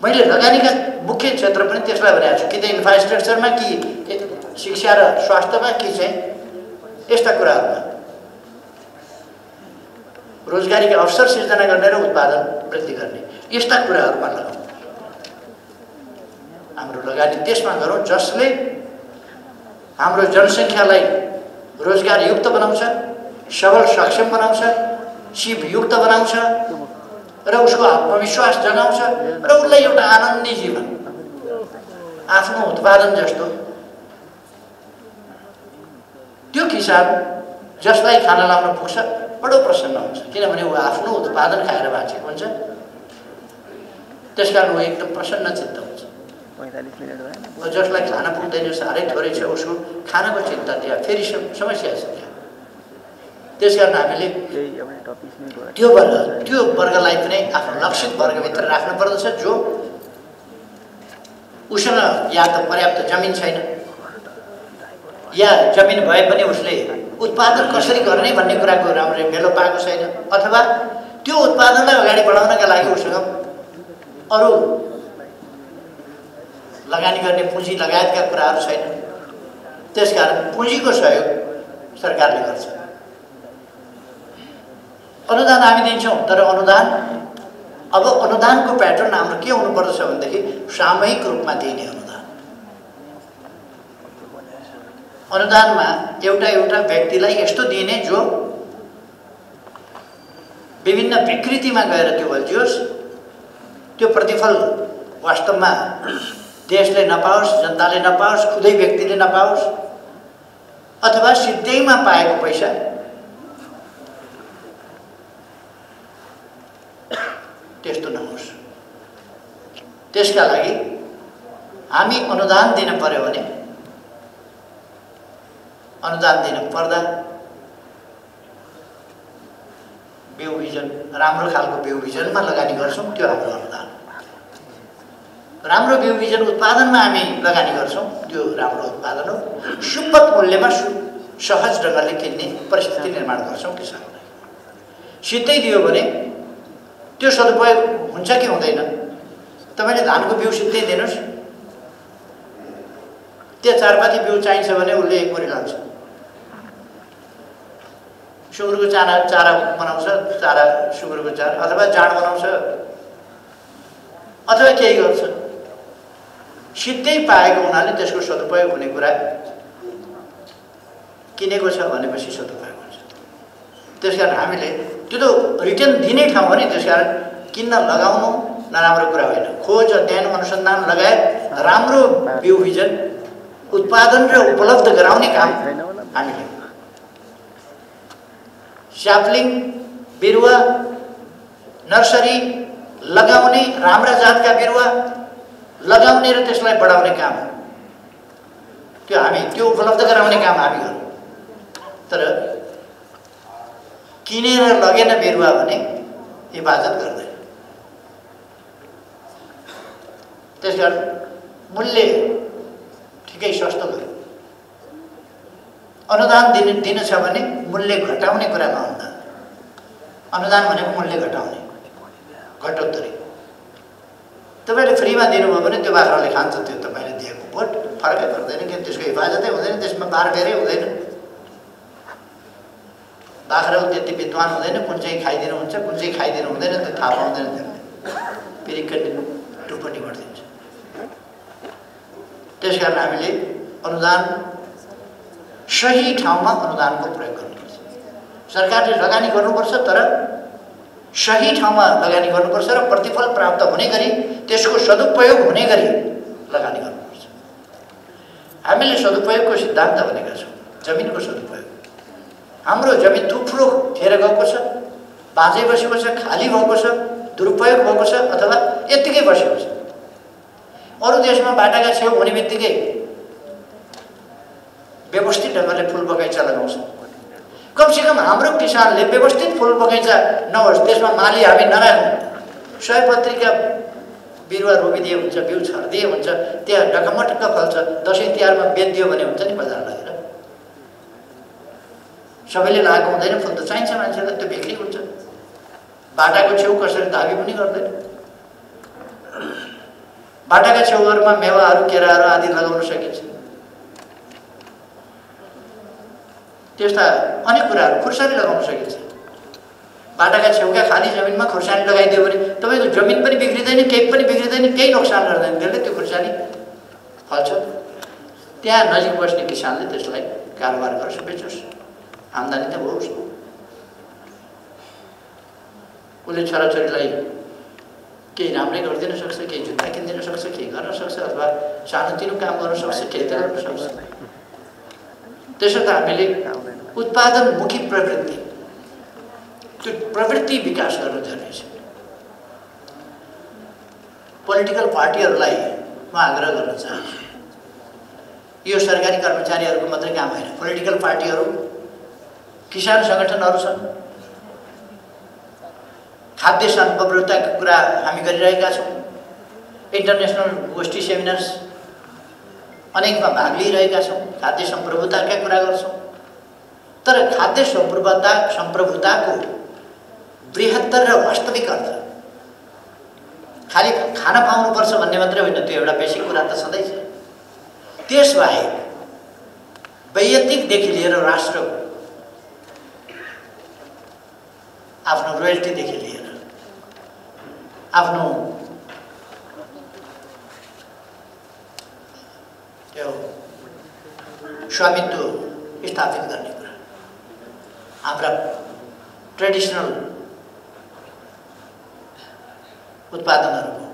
मैले लगानीका मुख्य क्षेत्र पनि त्यसलाई भनेको छु, कि त इन्फ्रास्ट्रक्चरमा, कि शिक्षा र स्वास्थ्यमा, कि चाहिँ यस्ता कुराहरूमा। रोजगारीका अवसर सिर्जना गर्ने र उत्पादन वृद्धि गर्ने यस्ता कुराहरूमा लगाउँ। हाम्रो लगानी त्यसमा गरौँ जसले हाम्रो जनसङ्ख्यालाई रोजगारयुक्त बनाउँछ, सबल सक्षम बनाउँछ, शिवयुक्त बनाउँछ र उसको आत्मविश्वास जगाउँछ र उसलाई एउटा आनन्दी जीवन आफ्नो उत्पादन जस्तो। त्यो किसान जसलाई खाना लाउन पुग्छ बडो प्रसन्न हुन्छ, किनभने ऊ आफ्नो उत्पादन खाएर बाँचेको हुन्छ। त्यसकारण ऊ एकदम प्रसन्न चित्त हुन्छ। जसलाई खाना पुग्दैन, साह्रै थोरै छ, उसको खानाको चिन्ता त्यहाँ फेरि समस्या छ त्यहाँ। त्यसकारण हामीले त्यो वर्गलाई पनि आफ्नो लक्षित वर्गभित्र राख्नु पर्दछ, जो उसँग या त पर्याप्त जमिन छैन या जमिन भए पनि उसले उत्पादन कसरी गर्ने भन्ने कुराको राम्रो मेलो पाएको छैन, अथवा त्यो उत्पादनलाई अगाडि बढाउनका लागि उसँग अरू लगानी गर्ने पुँजी लगायतका कुराहरू छैन। त्यसकारण पुँजीको सहयोग सरकारले गर्छ। अनुदान हामी दिन्छौँ, तर अब अनुदानको प्याटर्न हाम्रो के हुनुपर्दछ भनेदेखि सामूहिक रूपमा दिने अनुदानमा एउटा व्यक्तिलाई यस्तो दिने जो विभिन्न विकृतिमा गएर त्यो बल्झियोस्, त्यो प्रतिफल वास्तवमा देशले नपाओस्, जनताले नपाओस्, खुदै व्यक्तिले नपाओस्, अथवा सिधैमा पाएको पैसा त्यस्तो नहोस्। त्यसका लागि हामी अनुदान दिन पर्यो भने अनुदान दिन पर्दा बिउ बिजन राम्रो खालको बिउ बिजनमा लगानी गर्छौँ, त्यो हाम्रो अनुदान। राम्रो बिउ बिजन उत्पादनमा हामी लगानी गर्छौँ, त्यो राम्रो उत्पादन हो। सुपथ मूल्यमा सहज ढङ्गले किन्ने परिस्थिति निर्माण गर्छौँ किसानलाई। सिधै दियो भने त्यो सदुपयोग हुन्छ कि हुँदैन? तपाईले धानको बिउ सिधै दिनुस्, त्यो चारपाती बिउ चाहिन्छ भने उसले एक मुरी लान्छ, सुँगुरको चारा बनाउँछ, चारा सुँगुरको चारा, अथवा जाँड बनाउँछ, अथवा केही गर्छ। सिधै पाएको हुनाले त्यसको सदुपयोग हुने कुरा किनेको छ भनेपछि सदुपयोग हुन्छ। त्यसकारण हामीले त्यो त रिटर्न दिने ठाउँ हो नि, त्यसकारण किन्न लगाउनु नराम्रो कुरा होइन। खोज अध्ययन अनुसन्धान लगायत राम्रो बिउ बिजन उत्पादन र उपलब्ध गराउने काम हामीले स्याप्लिङ बिरुवा नर्सरी लगाउने, राम्रा जातका बिरुवा लगाउने र त्यसलाई बढाउने काम त्यो उपलब्ध गराउने काम हामी गर्छौँ। तर किनेर लगेन बिरुवा भने हिफाजत गर्दैन। त्यसकारण मूल्य ठिकै सस्तो गर्नु। अनुदान दिन छ भने मूल्य घटाउने कुरामा अनुदान भनेको मूल्य घटाउने, घटोत्तरी। तपाईले फ्रीमा दिनुभयो भने त्यो बाख्राले खान्छ, त्यो तपाईले दिएको भोट फरकै पर्दैन, किन त्यसको हिफाजतै हुँदैन, त्यसमा बारबेरै हुँदैन। बाख्रा त्यति विद्वान हुँदैन, कुन चाहिँ खाइदिनु हुन्छ कुन चाहिँ खाइदिनु हुँदैन त्यो थाहा पाउँदैन, पिरिक्क टुप्पणी गरिदिन्छ। त्यसकारण हामीले अनुदान सही ठाउँमा अनुदानको प्रयोग गर्नुपर्छ। सरकारले लगानी गर्नुपर्छ, तर सही ठाउँमा लगानी गर्नुपर्छ र प्रतिफल प्राप्त हुने गरी त्यसको सदुपयोग हुने गरी लगानी गर्नुपर्छ। हामीले सदुपयोगको सिद्धान्त भनेका छौँ जमिनको सदुपयोग। हाम्रो जमिन थुप्रो थिएर गएको छ, बाँझै बसेको छ, खाली भएको छ, दुरुपयोग भएको छ, अथवा यत्तिकै बसेको छ। अरू देशमा बाटाका छेउ हुने बित्तिकै व्यवस्थित ढङ्गले फुल बगैँचा लगाउँछ। कमसेकम हाम्रो किसानले व्यवस्थित फुल बगैँचा नहोस्, त्यसमा माली हामी नराखौँ। सयपत्रीका बिरुवा रोपिदिए हुन्छ, बिउ छरिदिए हुन्छ, त्यहाँ ढकमटक्क फल्छ, दसैँ तिहारमा बेचिदियो भने हुन्छ नि बजार लगेर। सबैले लगाएको हुँदैन, फुल त चाहिन्छ मान्छेलाई, त्यो बिक्री हुन्छ। बाटाको छेउ कसरी दाबी पनि गर्दैन। बाटाका छेउहरूमा मेवाहरू, केराहरू आदि लगाउन सकिन्छ। त्यस्ता अनेक कुराहरू खुर्सानी लगाउन सकिन्छ। बाटाका छेउका खाली जमिनमा खुर्सानी लगाइदियो भने तपाईँको जमिन पनि बिग्रिँदैन, केही पनि बिग्रिँदैन, केही नोक्सान गर्दैन, त्यसले त्यो खुर्सानी फल्छ। त्यहाँ नजिक बस्ने किसानले त्यसलाई कारोबार गर्छ, बेचोस्, आम्दानी त भयो उसको। उसले छोराछोरीलाई केही राम्रै गरिदिन सक्छ, केही जुत्ता किनिदिन सक्छ, केही गर्न सक्छ, अथवा सानोतिनो काम गर्न सक्छ, केही त गर्न सक्छ। त्यसर्थ हामीले उत्पादनमुखी प्रवृत्ति, त्यो प्रवृत्ति विकास गर्नु जरुरी छ। पोलिटिकल पार्टीहरूलाई म आग्रह गर्न चाहन्छु, यो सरकारी कर्मचारीहरूको मात्रै काम होइन, पोलिटिकल पार्टीहरू, किसान सङ्गठनहरू छन्। खाद्य सम्प्रभुताको कुरा हामी गरिरहेका छौँ, इन्टरनेसनल गोष्ठी सेमिनार्स अनेकमा भाग लिइरहेका छौँ, खाद्य सम्प्रभुताका कुरा गर्छौँ। तर खाद्य सम्प्रभुताको बृहत्तर र वास्तविक अर्थ खालि खाना पाउनुपर्छ भन्ने मात्रै होइन, त्यो एउटा बेसिक कुरा त सधैँ छ। त्यसबाहेक वैयक्तिकदेखि लिएर राष्ट्रको आफ्नो रोयल्टीदेखि लिएर आफ्नो त्यो स्वामित्व स्थापित गर्ने कुरा, हाम्रा ट्रेडिसनल उत्पादनहरूको,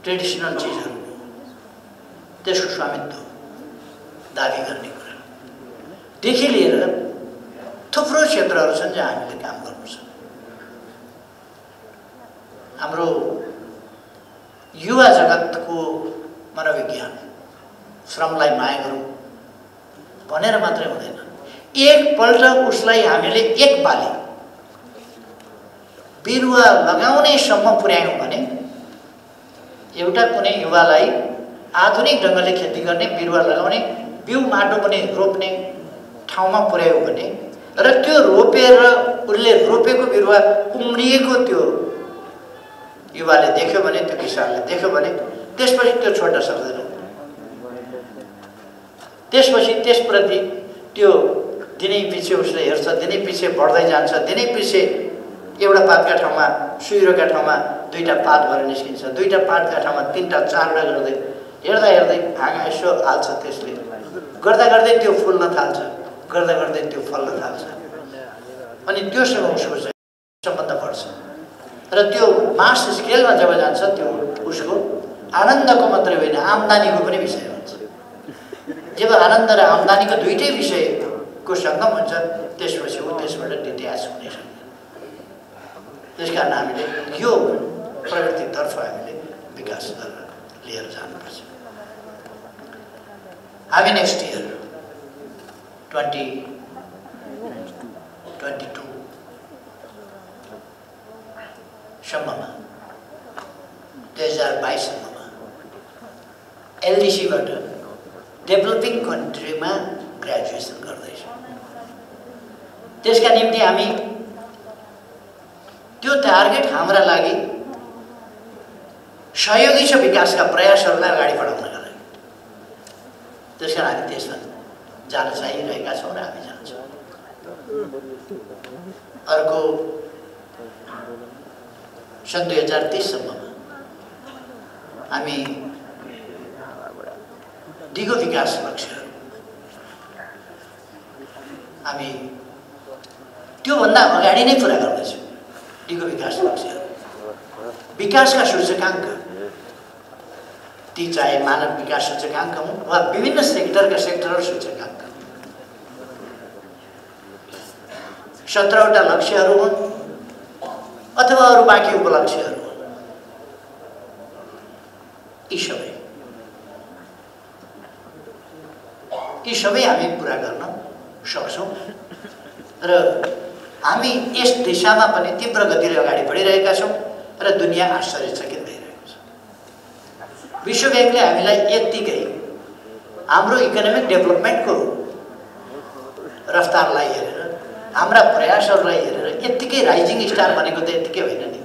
ट्रेडिसनल चिजहरूको त्यसको स्वामित्व दाबी गर्ने कुरादेखि लिएर थुप्रो क्षेत्रहरू छन् जहाँ हामीले काम गर्नु छ। हाम्रो युवा जगतको मनोविज्ञान, श्रमलाई माया गरौँ भनेर मात्रै हुँदैन। एकपल्ट उसलाई हामीले एक बाली बिरुवा लगाउनेसम्म पुर्यायौँ भने, एउटा कुनै युवालाई आधुनिक ढङ्गले खेती गर्ने, बिरुवा लगाउने, बिउ माटो पनि रोप्ने ठाउँमा पुर्यायौँ भने र त्यो रोपेर उसले रोपेको बिरुवा उम्रिएको त्यो युवाले देख्यो भने, त्यो किसानले देख्यो भने, त्यसपछि त्यो छोड्न सक्दैन। त्यसपछि त्यसप्रति त्यो दिनै पछि उसले हेर्छ, दिनै पछि बढ्दै जान्छ, दिनै पछि एउटा पातका ठाउँमा, सुइरोका ठाउँमा दुईटा पात भएर निस्किन्छ, दुईटा पातका ठाउँमा तीनटा चारवटा गर्दै हेर्दा हेर्दै हाँगा यसो हाल्छ, त्यसले गर्दा गर्दै त्यो फुल्न थाल्छ, गर्दा गर्दै त्यो फल्न थाल्छ, अनि त्योसँग उसको चाहिँ सम्बन्ध बढ्छ। र त्यो मास स्केलमा जब जान्छ, त्यो उसको आनन्दको मात्रै होइन, आम्दानीको पनि विषय हुन्छ। जब आनन्द र आम्दानीको दुईटै विषयको सङ्गम हुन्छ, त्यसपछि ऊ त्यसबाट डिट्याच हुने सक्छ। त्यसकारण हामीले यो प्रवृत्तितर्फ हामीले विकास गरेर लिएर जानुपर्छ। हामी नेक्स्ट इयर 2022 सम्ममा, 2022 सम्ममा एलडिसीबाट डेभलपिङ कन्ट्रीमा ग्रेजुएसन गर्दैछौँ। त्यसका निम्ति हामी त्यो टार्गेट हाम्रा लागि सहयोगी छ विकासका प्रयासहरूलाई अगाडि बढाउनका लागि। त्यसकारण हामी त्यसमा जान चाहिरहेका छौँ र हामी जान्छौँ। अर्को सन् 2030 सम्ममा हामी दिगो विकास लक्ष्यहरू हामी त्योभन्दा अगाडि नै पुरा गर्दैछौँ। दिगो विकास लक्ष्यहरू, विकासका सूचकाङ्क, ती चाहे मानव विकास सूचकाङ्क हुन् वा विभिन्न सेक्टरल सूचकाङ्क, 17वटा लक्ष्यहरू हुन् अथवा अरू बाँकी उपलक्ष्यहरू हुन्, यी सबै हामी पुरा गर्न सक्छौँ र हामी यस दिशामा पनि तीव्र गतिले अगाडि बढिरहेका छौँ र दुनियाँ आश्चर्यचकित भइरहेको छ। विश्व ब्याङ्कले हामीलाई यत्तिकै हाम्रो इकोनोमिक डेभलपमेन्टको रफ्तारलाई हेरेर, हाम्रा प्रयासहरूलाई हेरेर यत्तिकै राइजिङ स्टार भनेको त यत्तिकै होइन नि।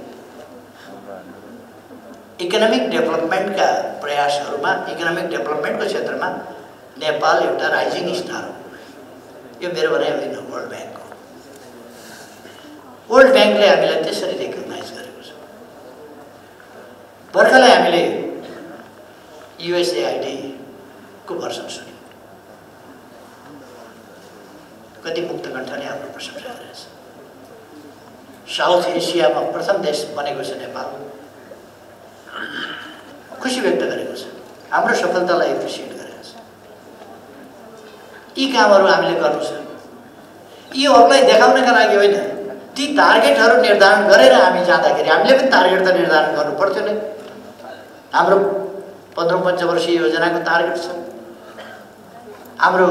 इकोनोमिक डेभलपमेन्टका प्रयासहरूमा, इकोनोमिक डेभलपमेन्टको क्षेत्रमा नेपाल एउटा राइजिङ स्टार हो। यो मेरो भनाइ होइन, वर्ल्ड ब्याङ्क हो। वर्ल्ड ब्याङ्कले हामीलाई त्यसरी रेकगनाइज गरेको छ। भर्खरै हामीले USAID को भर्सन सुन्यौँ। कति मुक्त कण्ठले हाम्रो प्रशंसा गरेछ। साउथ एसियामा प्रथम देश बनेको छ नेपाल, खुसी व्यक्त गरेको छ, हाम्रो सफलतालाई एप्रिसिएट गरेको छ। यी कामहरू हामीले गर्नु छ। यो अरूलाई देखाउनका लागि होइन, ती टार्गेटहरू निर्धारण गरेर हामी जाँदाखेरि हामीले पनि टार्गेट त निर्धारण गर्नु पर्थ्यो नै। हाम्रो 15औं पञ्चवर्षीय योजनाको टार्गेट छ, हाम्रो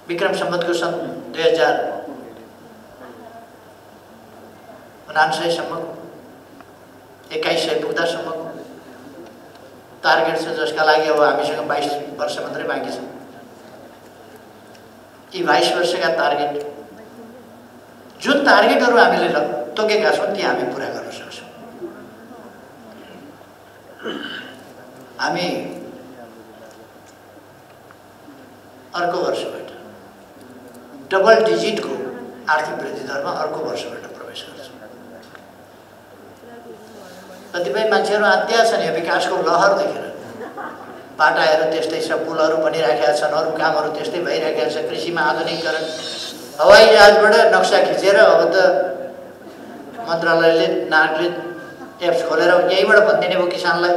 विक्रम सम्वतको सन् 2049 सम्मको 2100 पुग्दासम्मको टार्गेट छ, जसका लागि अब हामीसँग 22 वर्ष मात्रै बाँकी छ। यी 22 वर्षका टार्गेट, जुन टार्गेटहरू हामीले तोकेका छौँ ती हामी पुरा गर्न सक्छौँ। हामी अर्को वर्षबाट डबल डिजिटको आर्थिक वृद्धि दरमा अर्को वर्षबाट प्रवेश गर्छौँ। कतिपय मान्छेहरू आत्या छन् यो विकासको लहर देखेर। बाटाहरू त्यस्तै छ, पुलहरू बनिराखेका छन्, अरू कामहरू त्यस्तै भइरहेका छ, कृषिमा आधुनिकीकरण, हवाई जहाजबाट नक्सा खिचेर अब त मन्त्रालयले नागले एप्स खोलेर यहीँबाट भनिदिने भयो किसानलाई,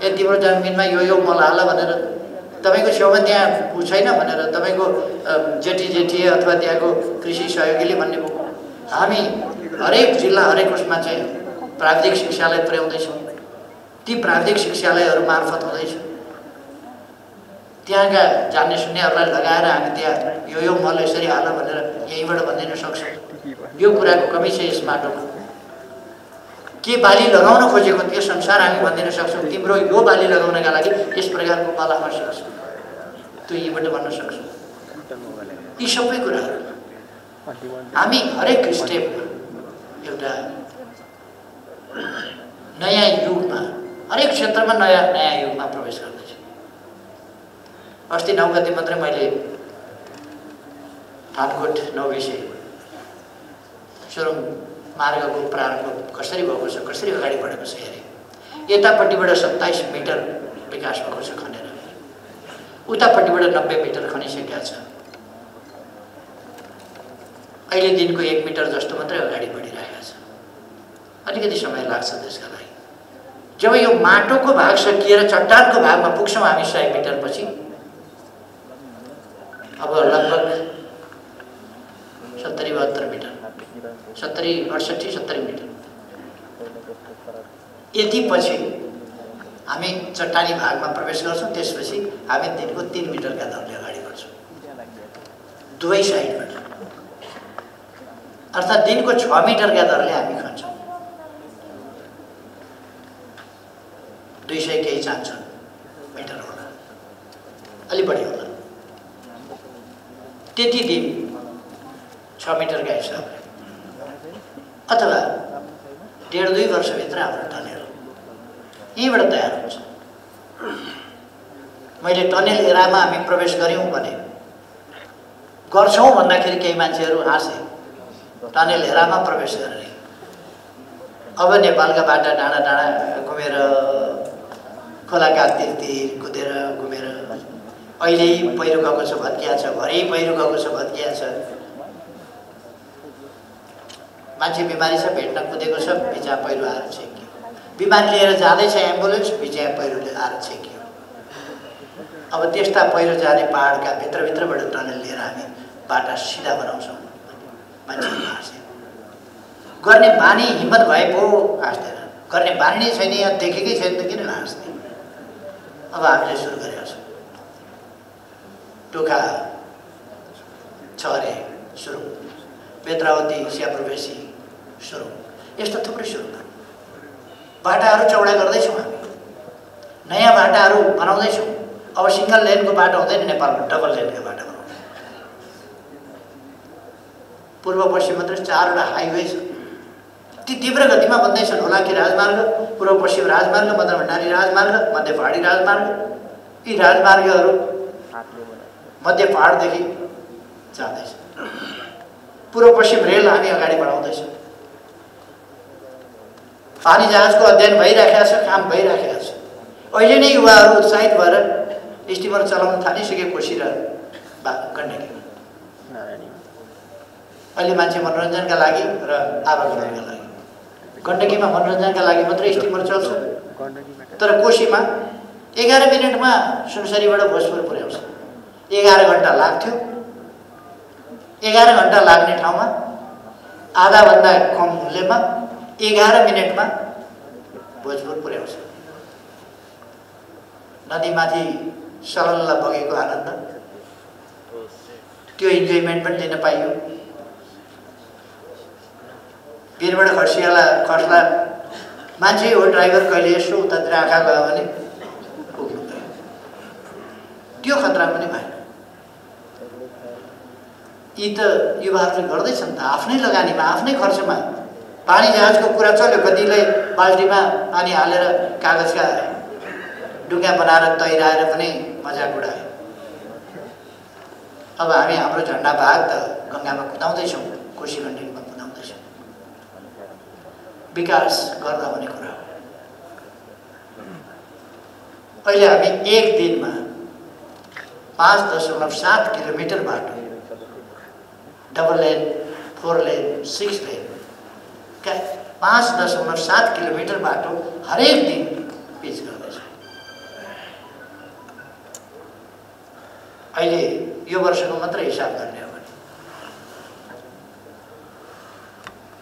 ए तिम्रो जमिनमा यो मल हाल भनेर, तपाईँको छेउमा त्यहाँ ऊ छैन भनेर, तपाईँको जेठी अथवा त्यहाँको कृषि सहयोगीले भन्ने भयो। हामी हरेक जिल्ला हरेक उसमा चाहिँ प्राविधिक शिक्षालय पुर्याउँदैछौँ। ती प्राविधिक शिक्षालयहरू मार्फत हुँदैछ। त्यहाँका जान्ने सुन्नेहरूलाई लगाएर हामी त्यहाँ यो मल यसरी हाल भनेर यहीँबाट भनिदिन सक्छौँ। यो कुराको कमी छ यस माटोमा। के बाली लगाउन खोजेको त्यो संसार हामी भनिदिन सक्छौँ। तिम्रो यो बाली लगाउनका लागि यस प्रकारको मल आवश्यक छ, त्यो यहीँबाट भन्न सक्छौँ। यी सबै कुराहरू हामी हरेक स्टेपमा एउटा नयाँ युगमा, हरेक क्षेत्रमा नयाँ युगमा प्रवेश गर्दैछौँ। अस्ति 9 गते मात्रै मैले थानकोट 9 विषय सुरुङ मार्गको प्रारम्भ कसरी भएको छ, कसरी अगाडि बढेको छ हेरेँ। यतापट्टिबाट 27 मिटर विकास भएको छ खनेर, उतापट्टिबाट 90 मिटर खनिसकेका छ। अहिले दिनको 1 मिटर जस्तो मात्रै अगाडि बढिरहेको छ। अलिकति समय लाग्छ त्यसका लागि। जब यो माटोको भाग सकिएर चट्टानको भागमा पुग्छौँ हामी 100 मिटर पछि, अब लगभग 70-72 मिटर, 70-68 मिटर, यति पछि हामी चट्टानी भागमा प्रवेश गर्छौँ। त्यसपछि हामी दिनको 3 मिटरका दरले अगाडि बढ्छौँ दुवै साइडबाट, अर्थात् दिनको 6 मिटरका दरले हामी खन्छौँ। 200 केही चाहन्छन् मिटर होला, अलि बढी होला, त्यति दिन 6 मिटरका हिसाबले, अथवा 1.5-2 वर्षभित्र हाम्रो टनेल यहीँबाट तयार हुन्छ। मैले टनेल एरामा हामी प्रवेश गऱ्यौँ भने, गर्छौँ भन्दाखेरि केही मान्छेहरू हाँसे, टनेल एरामा प्रवेश गर्ने। अब नेपालका बाटा डाँडा डाँडा घुमेर, खोलाका तिर कुदेर घुमेर, अहिले पहिरो गएको छ भत्किया छ, भरे पहिरो गएको छ भत्किया छ, मान्छे बिमारी छ भेट्न कुदेको छ, बिचा पहिरो आएर छेक्यो, बिमारी लिएर जाँदैछ एम्बुलेन्स, बिचा पहिरोले आएर छेक्यो। अब त्यस्ता पहिरो जाने पहाडका भित्रभित्रबाट टनेल लिएर हामी बाटा सिधा बनाउँछौँ। मान्छेहरू हाँसे, गर्ने बानी हिम्मत भए पो हाँस्दैन, गर्ने बानी नै छैन, यहाँ देखेकै छैन त किन हाँस्ने। अब हामीले सुरु गरेका छौँ। टोखा छ अरे सुरु, बेत्रावती स्याप्रवेशी सुरु, यस्तो थुप्रै सुरु बाटाहरू चौडा गर्दैछौँ। हामी नयाँ बाटाहरू बनाउँदैछौँ। अब सिंगल लेनको बाटो हुँदैन नेपालमा, डबल लेनका बाटो बनाउँछौँ। पूर्व पश्चिम मात्रै 4वटा हाइवे छ, ती तीव्र गतिमा बन्दैछन्। हुलाकी राजमार्ग, पूर्व पश्चिम राजमार्ग, मदन भण्डारी राजमार्ग, मध्य पहाडी राजमार्ग। यी राजमार्गहरू मध्य पहाडदेखि जाँदैछ। पूर्व पश्चिम रेल हामी अगाडि बढाउँदैछौँ। पानी जहाजको अध्ययन भइराखेको छ, काम भइराखेको छ। अहिले नै युवाहरू उत्साहित भएर स्टिमर चलाउन थालिसके कोशी र गण्डकीमा। अहिले मान्छे मनोरञ्जनका लागि र आवागमनका लागि गण्डकीमा मनोरञ्जनका लागि मात्रै स्टिमर चल्छ, तर कोशीमा 11 मिनटमा सुनसरीबाट भोजपुर पुर्याउँछ। 11 घन्टा लाग्थ्यो। 11 घन्टा लाग्ने ठाउँमा आधाभन्दा कम मूल्यमा 11 मिनटमा भोजपुर पुर्याउँछ। नदीमाथि सलल्ल बगेको आनन्द, त्यो इन्जोयमेन्ट पनि लिन पाइयो। वीरबाट खर्सियाला मान्छे हो ड्राइभर, कहिले यसो उतातिर आँखा गयो भने पुग्नु गयो। त्यो खतरा पनि भएन। यी त युवाहरूले गर्दैछन् त आफ्नै लगानीमा, आफ्नै खर्चमा। पानी जहाजको कुरा चल्यो, कतिले बाल्टीमा पानी हालेर कागजका डुङ्गा बनाएर तैराएर पनि मजाक उडायो। अब हामी हाम्रो झन्डा भाग त गङ्गामा कुदाउँदैछौँ, कोशी गण्डकीमा कुदाउँदैछौँ। विकास गर्दा भन्ने कुरा हो। अहिले हामी एक दिनमा 5.7 किलोमिटर बाटो, double lane, 4 lane, 6 lane, 5.7 kilometre बाटो हरेक दिन पिच गर्दैछ। अहिले यो वर्षको मात्रै हिसाब गर्ने हो भने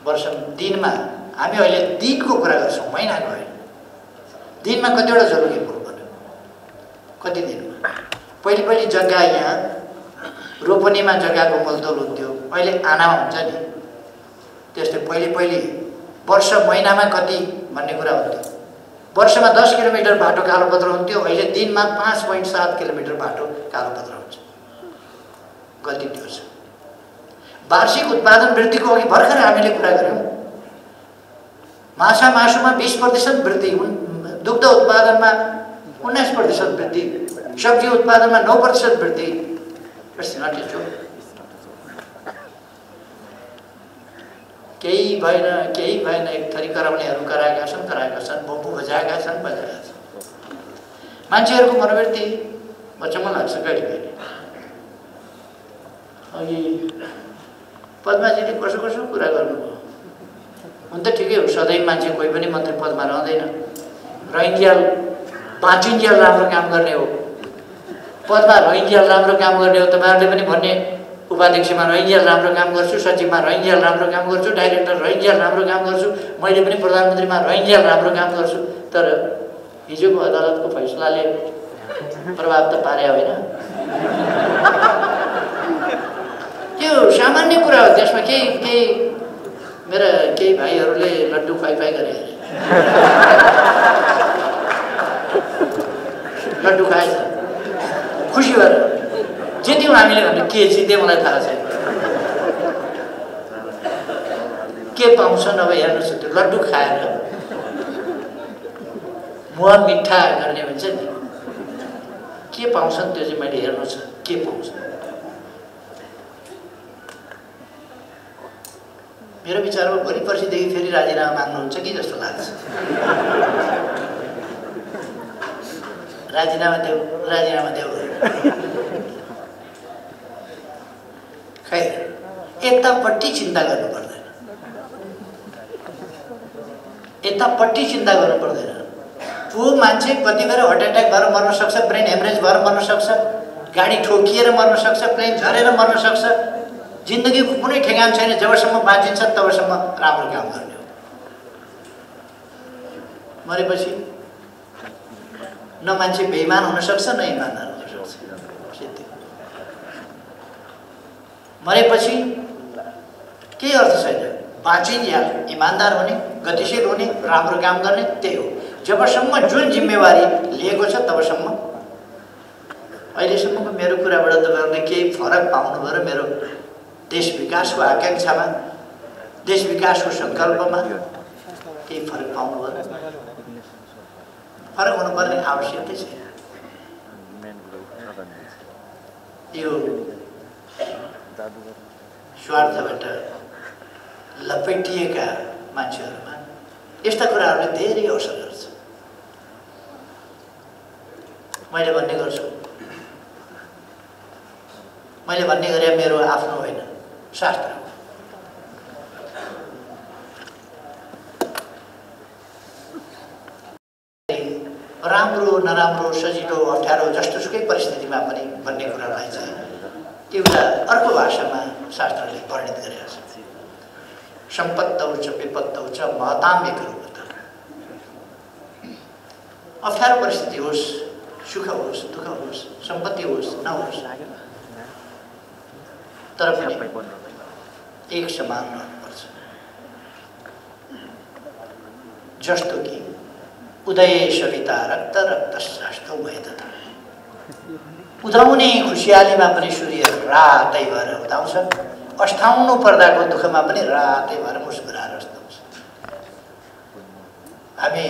वर्ष दिनमा हामी अहिले दिनको कुरा गर्छौँ, महिनाको होइन। दिनमा कतिवटा जरुरी पुल बन्यो, कति दिनमा। पहिले जग्गा यहाँ रोपनीमा जग्गाको मोलतोल हुन्थ्यो, अहिले आना हुन्छ नि। त्यस्तै पहिले वर्ष महिनामा कति भन्ने कुरा हुन्थ्यो। वर्षमा 10 किलोमिटर बाटो कालोपत्र हुन्थ्यो, अहिले दिनमा 5.7 किलोमिटर बाटो कालोपत्र हुन्छ। गति त्यो छ। वार्षिक उत्पादन वृद्धिको अघि भर्खर हामीले कुरा गऱ्यौँ। माछा मासुमा 20% वृद्धि, दुग्ध उत्पादनमा 19% वृद्धि, सब्जी उत्पादनमा 9% वृद्धि। केही भएन एक थरी कराउनेहरू कराएका छन्, बम्बु बजाएका छन्। मान्छेहरूको मनोवृत्ति बच्चामा लाग्छ कहिले। अघि पद्माजीले कसो कुरा गर्नुभयो। हुन त ठिकै हो, सधैँ मान्छे कोही पनि मन्त्री पदमा रहँदैन। रहन्जेल बाँचिन्जेल राम्रो काम गर्ने हो, पदमा रहन्जेल राम्रो काम गर्ने हो। तपाईँहरूले पनि भन्ने उपाध्यक्षमा रहन्जेल राम्रो काम गर्छु, सचिवमा रहन्जेल राम्रो काम गर्छु, डाइरेक्टर रहन्जेल राम्रो काम गर्छु, मैले पनि प्रधानमन्त्रीमा रहन्जेल राम्रो काम गर्छु। तर हिजोको अदालतको फैसलाले प्रभाव त पारे होइन। त्यो सामान्य कुरा हो। त्यसमा केही मेरा केही भाइहरूले लड्डु खुवाइ गरे, लड्डु खाएछ खुसी भएर। जित्यौँ हामीले भने के जित्यो मलाई थाहा छैन। के पाउँछन् अब हेर्नुहोस्, त्यो लड्डु खाएर मुह मिठा गर्ने भन्छ नि, के पाउँछन् त्यो चाहिँ मैले हेर्नु छ, के पाउँछ। मेरो विचारमा भोलि पर्सिदेखि फेरि राजीनामा माग्नुहुन्छ कि जस्तो लाग्छ। राजीनामा देऊ। खै यतापट्टि चिन्ता गर्नु पर्दैन, वो मान्छे कति बेर हार्ट एट्याक भएर मर्न सक्छ, ब्रेन हेमरेज भएर मर्न सक्छ, गाडी ठोकिएर मर्न सक्छ, प्लेन झरेर मर्न सक्छ। जिन्दगीको कुनै ठेगान छैन। जबसम्म बाँचिन्छ तबसम्म राम्रो काम गर्ने हो। मरेपछि न मान्छे बेइमान हुन सक्छ, न इमानदार हुन सक्छ। मरेपछि केही अर्थ छैन। बाँचिन्जेल इमानदार हुने, गतिशील हुने, राम्रो काम गर्ने, त्यही हो। जबसम्म जुन जिम्मेवारी लिएको छ तबसम्म। अहिलेसम्मको मेरो कुराबाट तपाईँहरूले केही फरक पाउनुभयो र मेरो देश विकासको आकांक्षामा, देश विकासको सङ्कल्पमा केही फरक पाउनुभयो? फरक हुनुपर्ने आवश्यकता छैन। यो स्वार्थबाट लपेटिएका मान्छेहरूमा यस्ता कुराहरूले धेरै असर गर्छ। मैले भन्ने गर्छु, मैले भन्ने गरे मेरो आफ्नो होइन, शास्त्र हो। राम्रो नराम्रो सजिलो अप्ठ्यारो जस्तोसुकै परिस्थितिमा पनि भन्ने कुरालाई चाहिँ एउटा अर्को भाषामा शास्त्रले वर्णित गरेको छ। सम्पत्तौ च विपत्तौ च महताम्यक रूपत। अप्ठ्यारो परिस्थिति होस्, सुख होस्, दुःख होस्, सम्पत्ति होस् नहोस्, तर पनि एक समान रहनुपर्छ। जस्तो कि उदय सविता रक्त रक्तश्राष्टौ भएतथा। उदाउने खुसियालीमा पनि सूर्य रातै भएर उदाउँछ, अस्ठाउनु पर्दाको दुःखमा पनि रातै भएर मुस्कुराएर अस्ताउँछ। हामी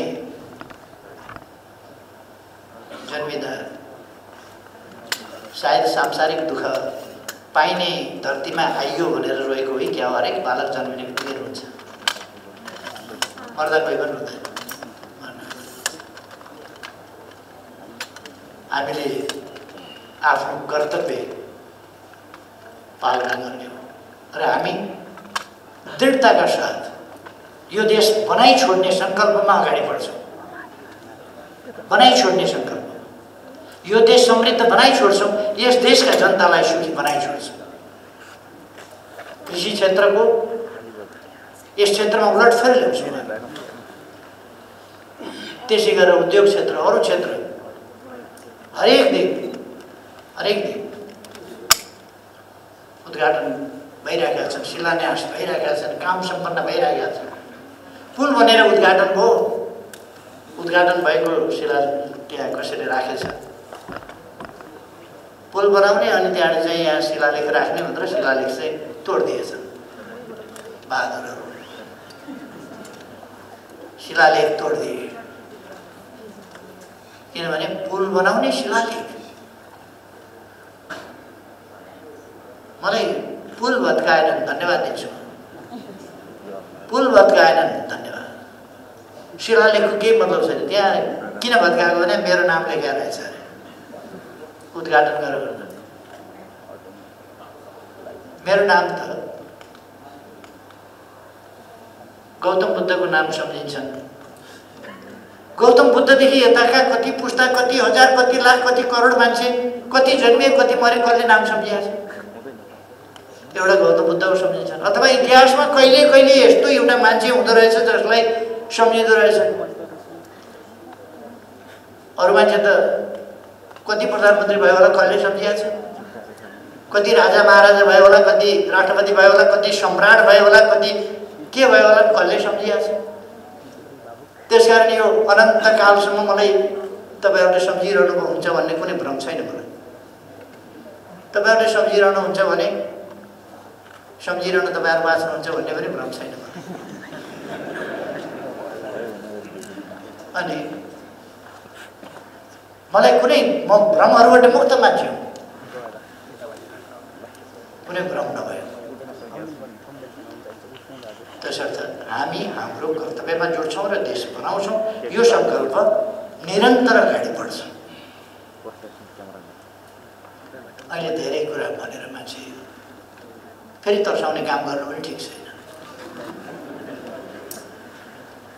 जन्मिँदा सायद सांसारिक दुःख पाइने धरतीमा आइयो भनेर रोएको हो क्या? हरेक बालक जन्मिने बित्तिकै रोन्छ, मर्दा कोही पनि रुँदैन। हामीले आफ्नो कर्तव्य पालना गर्ने हो र हामी दृढताका साथ यो देश बनाइ छोड्ने सङ्कल्पमा अगाडि बढ्छौँ। बनाइ छोड्ने सङ्कल्प, यो देश समृद्ध बनाइ छोड्छौँ, यस देशका जनतालाई सुखी बनाइ छोड्छौँ। कृषि क्षेत्रको यस क्षेत्रमा उलटफेर ल्याउँछौँ। त्यसै गरेर उद्योग क्षेत्र, अरू क्षेत्र हरेक दिन उद्घाटन भइरहेका छन्, शिलान्यास भइरहेका छन्, काम सम्पन्न भइरहेका छन्। पुल बनेर उद्घाटन भयो, उद्घाटन भएको शिला त्यहाँ कसैले राखेछ। पुल बनाउने अनि त्यहाँबाट चाहिँ यहाँ शिलालेख राख्ने भनेर शिलालेख चाहिँ तोडिदिएछ। बहादुरहरू शिलालेख तोडिदिए, किनभने पुल बनाउने शिलालेख। मलाई पुल भत्काएनन्, धन्यवाद दिन्छु। पुल भत्काएनन्, धन्यवाद। शिलालेखको केही मतलब छैन। त्यहाँ किन भत्काएको भने मेरो नाम लेखेर रहेछ अरे, उद्घाटन गरेर। मेरो नाम त गौतम बुद्धको नाम सम्झिन्छन्। गौतम बुद्धदेखि यताका कति पुस्ता, कति हजार, कति लाख, कति करोड मान्छे कति जन्मिए, कति मरे, कसले नाम सम्झिएको छ? एउटा गौतम बुद्धको सम्झिन्छन्। अथवा इतिहासमा कहिले कहिले यस्तो एउटा मान्छे हुँदो रहेछ जसलाई सम्झिँदो रहेछ। अरू मान्छे त कति प्रधानमन्त्री भयो होला, कसले सम्झिएको छ? कति राजा महाराजा भयो होला, कति राष्ट्रपति भयो होला, कति सम्राट भयो होला, कति के भयो होला, कसले सम्झिएको छ? त्यसकारण यो अनन्तकालसम्म मलाई तपाईँहरूले सम्झिरहनु हुन्छ भन्ने कुनै भ्रम छैन। मलाई तपाईँहरूले सम्झिरहनुहुन्छ भने सम्झिरहनु तपाईँहरू बाँच्नुहुन्छ भन्ने पनि भ्रम छैन। अनि मलाई कुनै म भ्रमहरूबाट मुक्त मान्छे हुँ, कुनै भ्रम नभयो। त्यसर्थ हामी हाम्रो कर्तव्यमा जोड्छौँ र देश बनाउँछौँ। यो सङ्कल्प निरन्तर अगाडि बढ्छ। अहिले धेरै कुरा भनेर मान्छे फेरि तर्साउने काम गर्नु पनि ठिक छैन।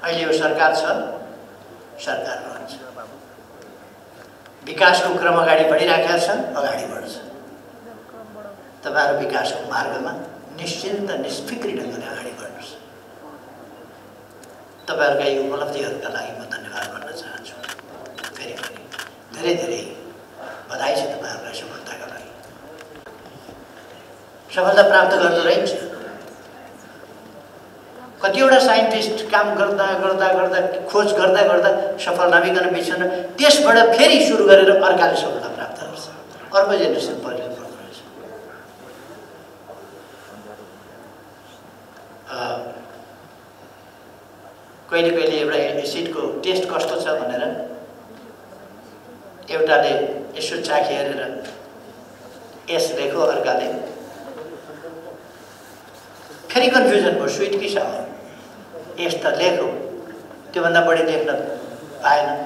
अहिले यो सरकार छ, सरकार रहन्छ। विकासको क्रम अगाडि बढिराखेका छन्, अगाडि बढ्छ। तपाईँहरू विकासको मार्गमा निश्चिन्त निष्फिक्री ढङ्गले अगाडि बढ्नुहोस्। तपाईँहरूका यी उपलब्धिहरूका लागि म धन्यवाद भन्न चाहन्छु। फेरि पनि धेरै धेरै बधाई छ तपाईँहरूलाई सफलताका लागि। सफलता प्राप्त गर्दो रहेछ। कतिवटा साइन्टिस्ट काम गर्दा गर्दा गर्दा खोज गर्दा गर्दा सफल नभइकन बिर्सन, त्यसबाट फेरि सुरु गरेर अर्काले सफलता प्राप्त गर्छ। अर्को जेनेरेसन परिवर्तन पर्दो रहेछ। कहिले कहिले एउटा एसिडको टेस्ट कस्तो छ भनेर एउटाले यसो चाखी हेरेर यस लेखो, अर्काले फेरि कन्फ्युजन भयो स्विट कि सावर। यस्ता लेख हो, त्योभन्दा बढी लेख्न पाएन।